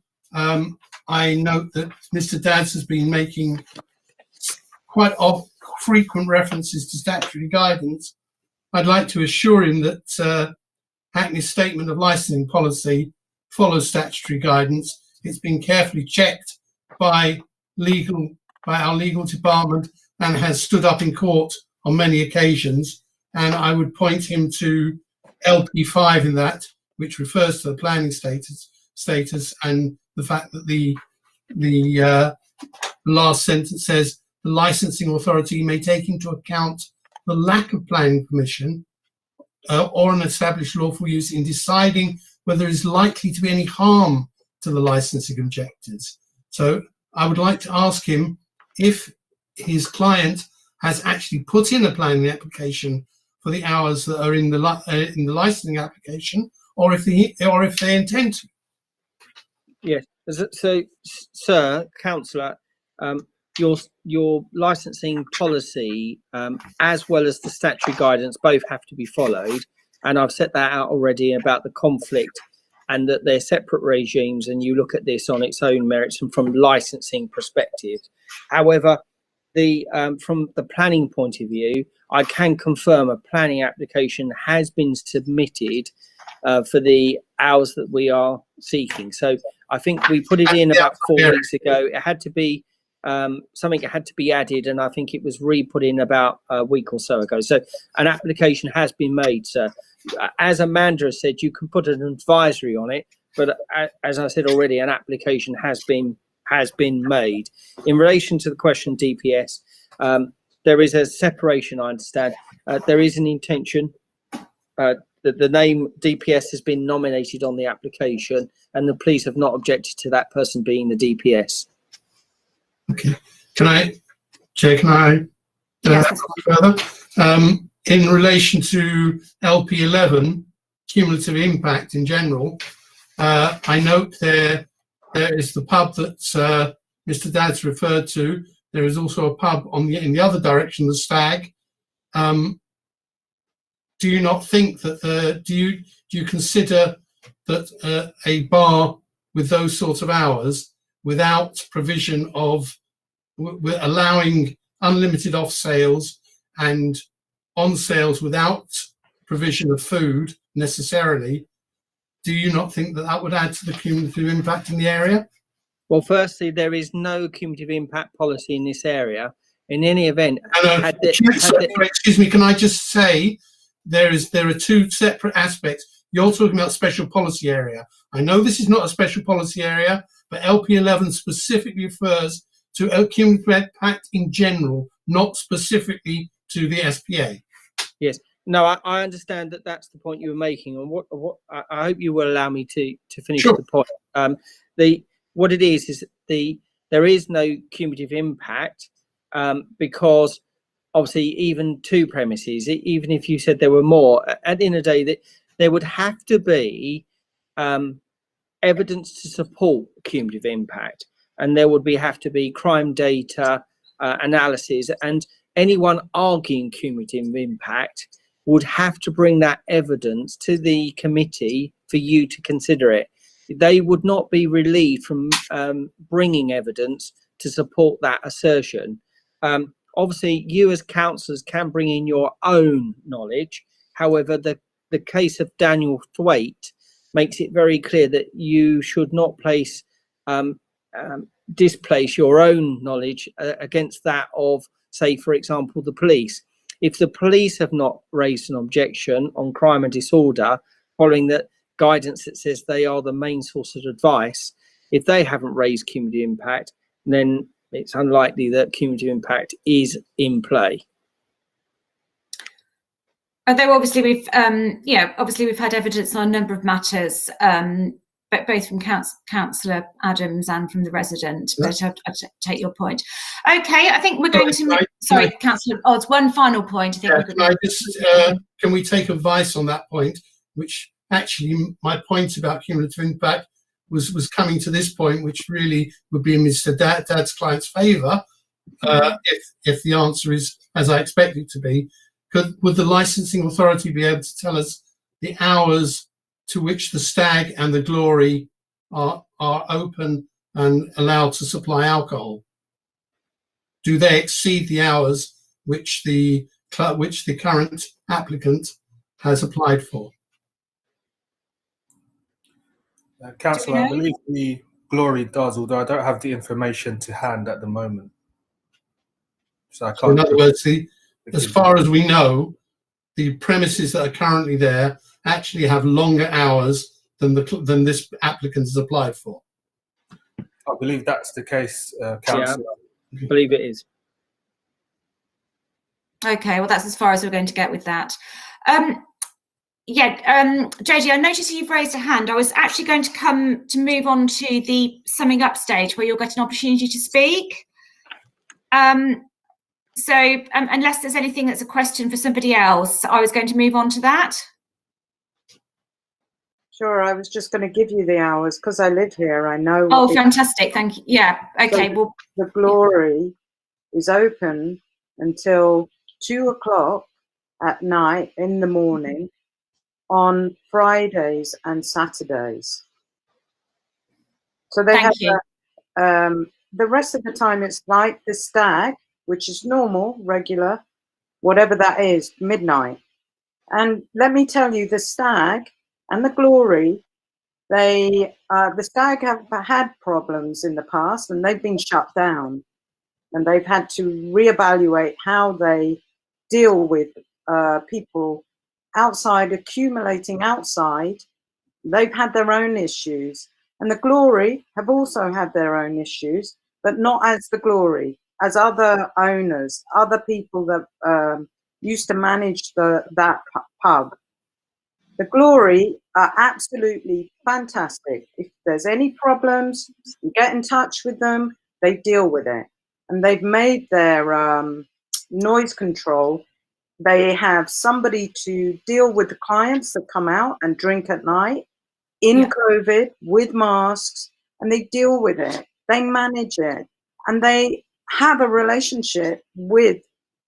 S3: I note that Mr. Dadds has been making quite frequent references to statutory guidance. I'd like to assure him that Hackney's statement of licensing policy follows statutory guidance. It's been carefully checked by our legal department and has stood up in court on many occasions. And I would point him to LP5 in that, which refers to the planning status, and the fact that the last sentence says the licensing authority may take into account the lack of planning permission or an established lawful use in deciding whether there is likely to be any harm to the licensing objectives. So I would like to ask him if his client has actually put in a planning application for the hours that are in the licensing application, or if they intend to.
S10: Yes. So, sir, councillor, your licensing policy, as well as the statutory guidance, both have to be followed. And I've set that out already about the conflict, and that they're separate regimes, and you look at this on its own merits and from licensing perspective. However, from the planning point of view, I can confirm a planning application has been submitted for the hours that we are seeking. So I think we put it in about 4 weeks ago. It had to be something that had to be added, and I think it was re-put in about a week or so ago. So an application has been made, sir. As Amanda said, you can put an advisory on it, but as I said already, an application has been made. In relation to the question DPS, there is a separation, I understand. There is an intention that the name DPS has been nominated on the application, and the police have not objected to that person being the DPS.
S3: Okay. Can I further? In relation to LP11, cumulative impact in general, I note there is the pub that Mr. Dadds referred to. There is also a pub in the other direction, the Stag. Do you not think that do you consider that a bar with those sorts of hours, without provision of allowing unlimited off sales and on sales without provision of food necessarily, do you not think that would add to the cumulative impact in the area?
S10: Well, firstly, there is no cumulative impact policy in this area. In any event,
S3: excuse me, can I just say there are two separate aspects. You're talking about special policy area. I know this is not a special policy area, but LP11 specifically refers to cumulative impact in general, not specifically to the SPA.
S10: Yes. No, I understand that that's the point you were making, and what I hope you will allow me to finish
S3: Sure.
S10: the point. What it is there is no cumulative impact because obviously even 2 premises, even if you said there were more, at the end of the day, that there would have to be evidence to support cumulative impact, and there would have to be crime data analysis, and anyone arguing cumulative impact would have to bring that evidence to the committee for you to consider it. They would not be relieved from bringing evidence to support that assertion. Obviously, you as councillors can bring in your own knowledge. However, the case of Daniel Thwaite makes it very clear that you should not displace your own knowledge against that of, say, for example, the police. If the police have not raised an objection on crime and disorder, following that guidance that says they are the main source of advice, if they haven't raised cumulative impact, then it's unlikely that cumulative impact is in play.
S5: Although obviously we've had evidence on a number of matters, but both from Councillor Adams and from the resident. But I take your point. Okay, I think we're going to. Sorry, Councillor Odds. One final point. I think.
S3: Can we take advice on that point? Which actually, my point about cumulative impact was coming to this point, which really would be in Mr. Dad's client's favour, if the answer is as I expect it to be. Would the licensing authority be able to tell us the hours to which the Stag and the Glory are open and allowed to supply alcohol? Do they exceed the hours which the current applicant has applied for?
S8: Councillor, I believe the Glory does, although I don't have the information to hand at the moment. So I can't.
S3: So in other words, as far as we know, the premises that are currently there actually have longer hours than this applicant has applied for.
S8: I believe that's the case, Councillor.
S10: Yeah, I believe it is.
S5: Okay, well, that's as far as we're going to get with that. JD, I noticed you've raised a hand. I was actually going to move on to the summing up stage where you'll get an opportunity to speak. So unless there's anything that's a question for somebody else, I was going to move on to that.
S12: Sure, I was just going to give you the hours because I live here. I know.
S5: Oh, fantastic. Thank you. Yeah. Okay.
S12: So
S5: well,
S12: the Glory is open until 2 o'clock at night in the morning on Fridays and Saturdays. So they have the rest of the time it's like the Stag, which is normal, regular, whatever that is, midnight. And let me tell you, the Stag and the Glory, the Stag have had problems in the past and they've been shut down. And they've had to reevaluate how they deal with people outside, accumulating outside. They've had their own issues. And the Glory have also had their own issues, but not as the Glory, as other owners, other people that used to manage that pub. The Glory are absolutely fantastic. If there's any problems, you get in touch with them, they deal with it. And they've made their noise control. They have somebody to deal with the clients that come out and drink at night in COVID with masks, and they deal with it. They manage it, and they have a relationship with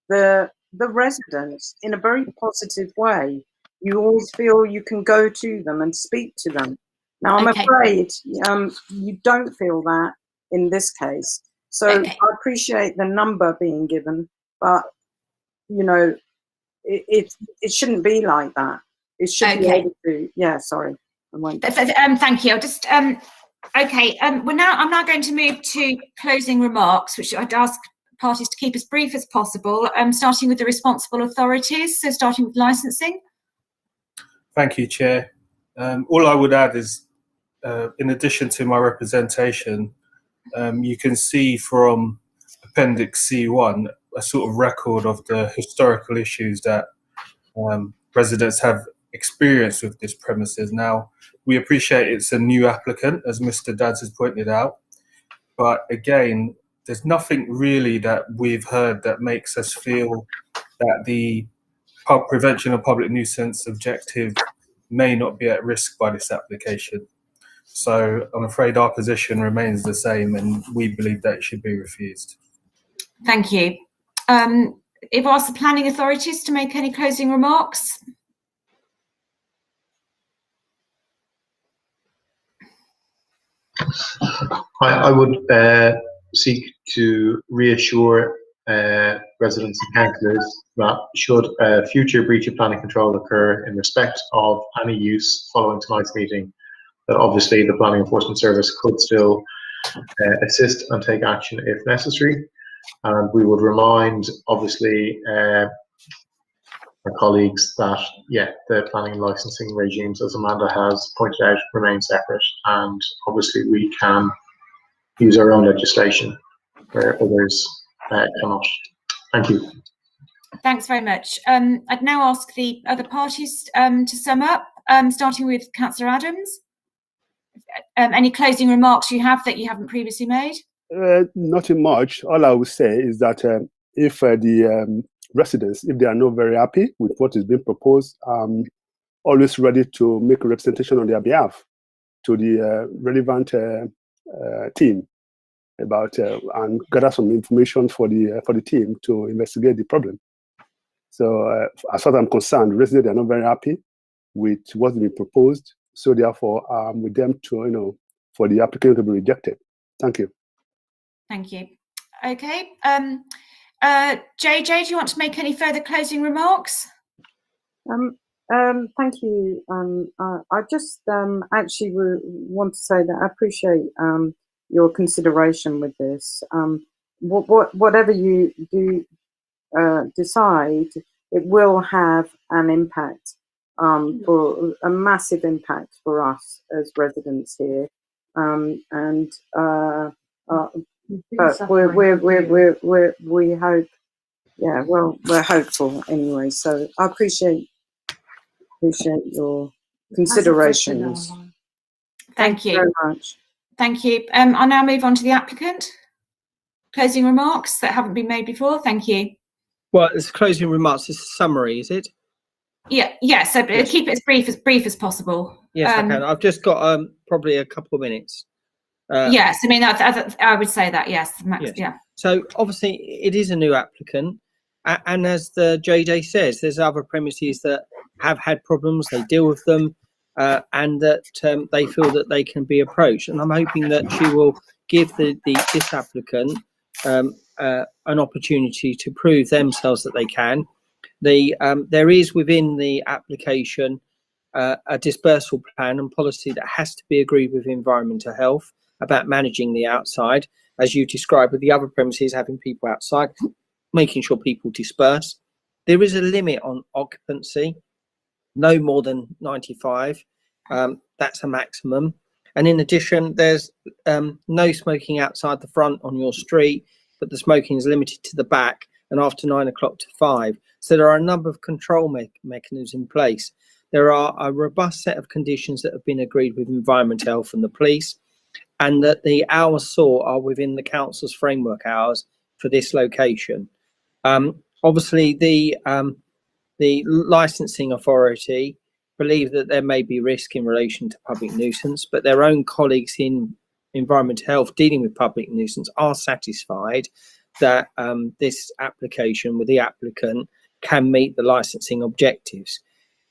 S12: the residents in a very positive way. You always feel you can go to them and speak to them. Now, I'm afraid you don't feel that in this case. So I appreciate the number being given, but you know, it shouldn't be like that. It should be able to. Yeah, sorry.
S5: Thank you. I'll just I'm now going to move to closing remarks, which I'd ask parties to keep as brief as possible. Starting with the responsible authorities. So starting with licensing.
S8: Thank you, Chair. All I would add is, in addition to my representation, you can see from Appendix C1 a sort of record of the historical issues that residents have experienced with this premises. Now, we appreciate it's a new applicant, as Mr. Dads has pointed out, but again, there's nothing really that we've heard that makes us feel that the prevention of public nuisance objective may not be at risk by this application. So I'm afraid our position remains the same, and we believe that it should be refused.
S5: Thank you. If I ask the planning authorities to make any closing remarks.
S13: I would seek to reassure residents and councillors that should a future breach of planning control occur in respect of any use following tonight's meeting, that obviously the Planning Enforcement Service could still assist and take action if necessary. And we would remind, obviously, our colleagues that, yeah, the planning and licensing regimes, as Amanda has pointed out, remain separate, and obviously we can use our own legislation where others cannot. Thank you.
S5: Thanks very much. I'd now ask the other parties to sum up, starting with Councillor Adams. Any closing remarks you have that you haven't previously made?
S11: Nothing much. All I would say is that if the residents, if they are not very happy with what is being proposed, always ready to make a representation on their behalf to the relevant team about and gather some information for the team to investigate the problem. So as far as I'm concerned, residents are not very happy with what's been proposed. So therefore, with them to, for the applicant to be rejected. Thank you.
S5: Thank you. Okay. JJ, do you want to make any further closing remarks?
S12: Thank you. I just actually want to say that I appreciate your consideration with this. Whatever you do decide, it will have an impact, for a massive impact for us as residents here, but we hope, yeah, well, we're hopeful anyway. So I appreciate your considerations.
S5: Thank you
S12: very much.
S5: Thank you. I'll now move on to the applicant. Closing remarks that haven't been made before. Thank you.
S10: Well, it's closing remarks. It's a summary, is it?
S5: Yeah. So
S10: Yes.
S5: keep it as brief as possible.
S10: Yes, I can. I've just got probably a couple of minutes.
S5: Yes, I mean, I would say that, yes, Max,
S10: Yes.
S5: yeah.
S10: So obviously it is a new applicant, and as the JJ says, there's other premises that have had problems, they deal with them, and that they feel that they can be approached. And I'm hoping that she will give this applicant an opportunity to prove themselves that they can. There is within the application a dispersal plan and policy that has to be agreed with environmental health about managing the outside, as you described with the other premises, having people outside, making sure people disperse. There is a limit on occupancy, no more than 95. That's a maximum. And in addition, there's no smoking outside the front on your street, but the smoking is limited to the back and after 9 o'clock to 5. So there are a number of control mechanisms in place. There are a robust set of conditions that have been agreed with environmental health and the police, and that the hours sought are within the council's framework hours for this location. Obviously, the licensing authority believe that there may be risk in relation to public nuisance, but their own colleagues in environmental health dealing with public nuisance are satisfied that this application with the applicant can meet the licensing objectives.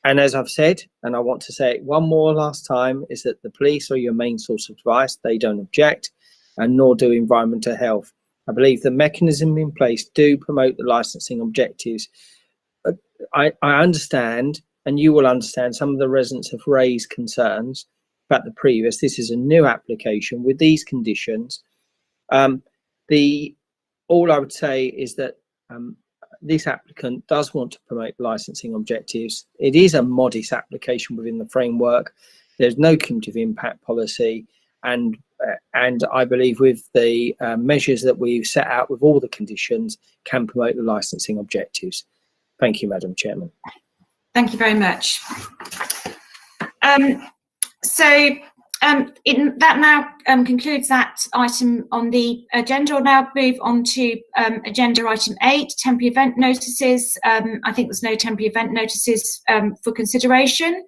S10: And as I've said, and I want to say it one more last time, is that the police are your main source of advice. They don't object, and nor do environmental health. I believe the mechanism in place do promote the licensing objectives. I understand, and you will understand, some of the residents have raised concerns about the previous. This is a new application with these conditions. All I would say is that this applicant does want to promote licensing objectives. It is a modest application within the framework. There's no cumulative impact policy, and I believe with the measures that we've set out with all the conditions can promote the licensing objectives. Thank you, Madam Chairman.
S5: Thank you very much. So That now concludes that item on the agenda. I'll now move on to agenda item 8, temporary event notices. I think there's no temporary event notices for consideration.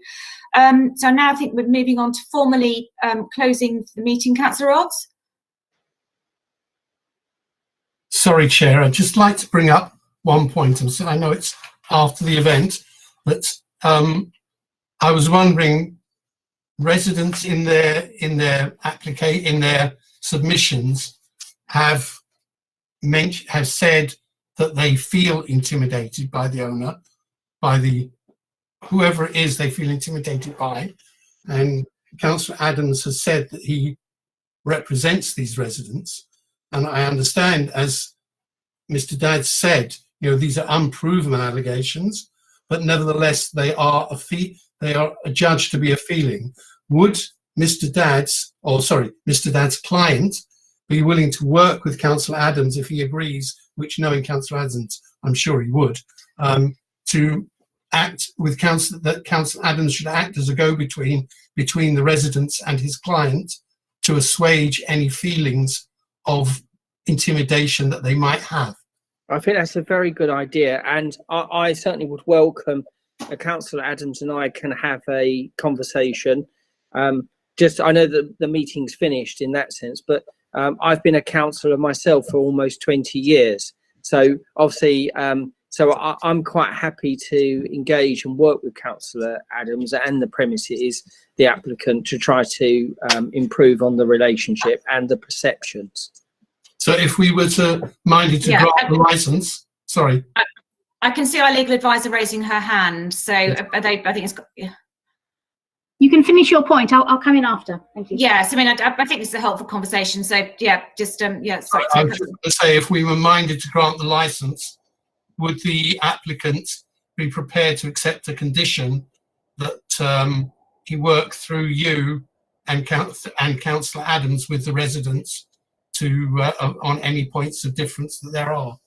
S5: So now I think we're moving on to formally closing the meeting. Councillor Odds?
S3: Sorry, Chair, I'd just like to bring up one point. And so I know it's after the event, but I was wondering, residents in their submissions have said that they feel intimidated by the owner, by the whoever it is they feel intimidated by, and Councillor Adams has said that he represents these residents, and I understand, as Mr. Dadd said, you know, these are unproven allegations, but nevertheless they are judged to be a feeling. Would Mr. Dadd's client be willing to work with Councillor Adams if he agrees, which knowing Councillor Adams, I'm sure he would, to act with that Councillor Adams should act as a go-between between the residents and his client to assuage any feelings of intimidation that they might have?
S10: I think that's a very good idea, and I certainly would welcome Councillor Adams and I can have a conversation. I know that the meeting's finished in that sense, but I've been a councillor myself for almost 20 years. So obviously, I'm quite happy to engage and work with Councillor Adams and the premises, the applicant, to try to improve on the relationship and the perceptions.
S3: So if we were minded to grant the licence, sorry.
S5: I can see our legal advisor raising her hand. So I think it's got, yeah.
S6: You can finish your point. I'll come in after. Thank you.
S5: Yes, I mean, I think this is a helpful conversation. So yeah, just yeah. Sorry.
S3: I was just going to say, if we were minded to grant the licence, would the applicant be prepared to accept a condition that he work through you and Councillor Adams with the residents to on any points of difference that there are?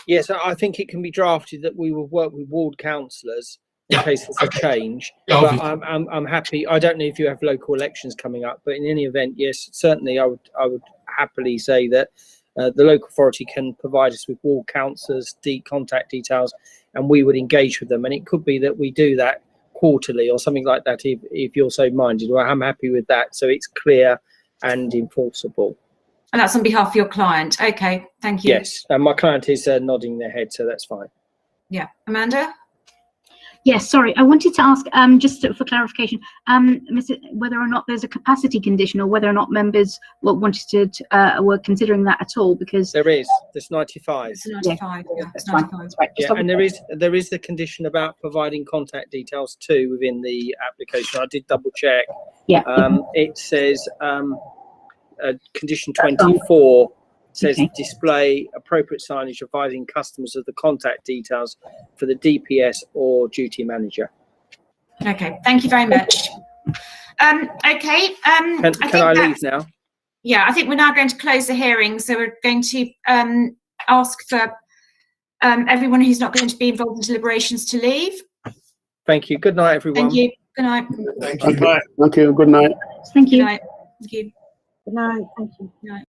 S10: Yes, I think it can be drafted that we will work with ward councillors in case there's a change.
S3: Yeah,
S10: but I'm happy. I don't know if you have local elections coming up, but in any event, yes, certainly I would happily say that the local authority can provide us with ward councillors, contact details, and we would engage with them. And it could be that we do that quarterly or something like that if you're so minded. Well, I'm happy with that, so it's clear and enforceable.
S5: And that's on behalf of your client. Okay, thank you.
S10: Yes, and my client is nodding their head, so that's fine.
S5: Yeah, Amanda?
S6: Yes, sorry, I wanted to ask, just for clarification, whether or not there's a capacity condition or whether or not members wanted to were considering that at all, because
S10: there's 95.
S5: It's 95, yeah, it's 95.
S6: Right.
S10: Yeah, and there is the condition about providing contact details too within the application. I did double check.
S6: Yeah.
S10: It says condition 24 says display appropriate signage advising customers of the contact details for the DPS or duty manager.
S5: Okay, thank you very much. Okay.
S10: Can I leave now?
S5: Yeah, I think we're now going to close the hearing. So we're going to ask for everyone who's not going to be involved in deliberations to leave.
S10: Thank you. Good night, everyone.
S5: Thank you. Good night.
S11: Thank you. Good night.
S6: Thank you.
S5: Good night. Thank you.
S6: Good night. Thank you.
S5: Good night.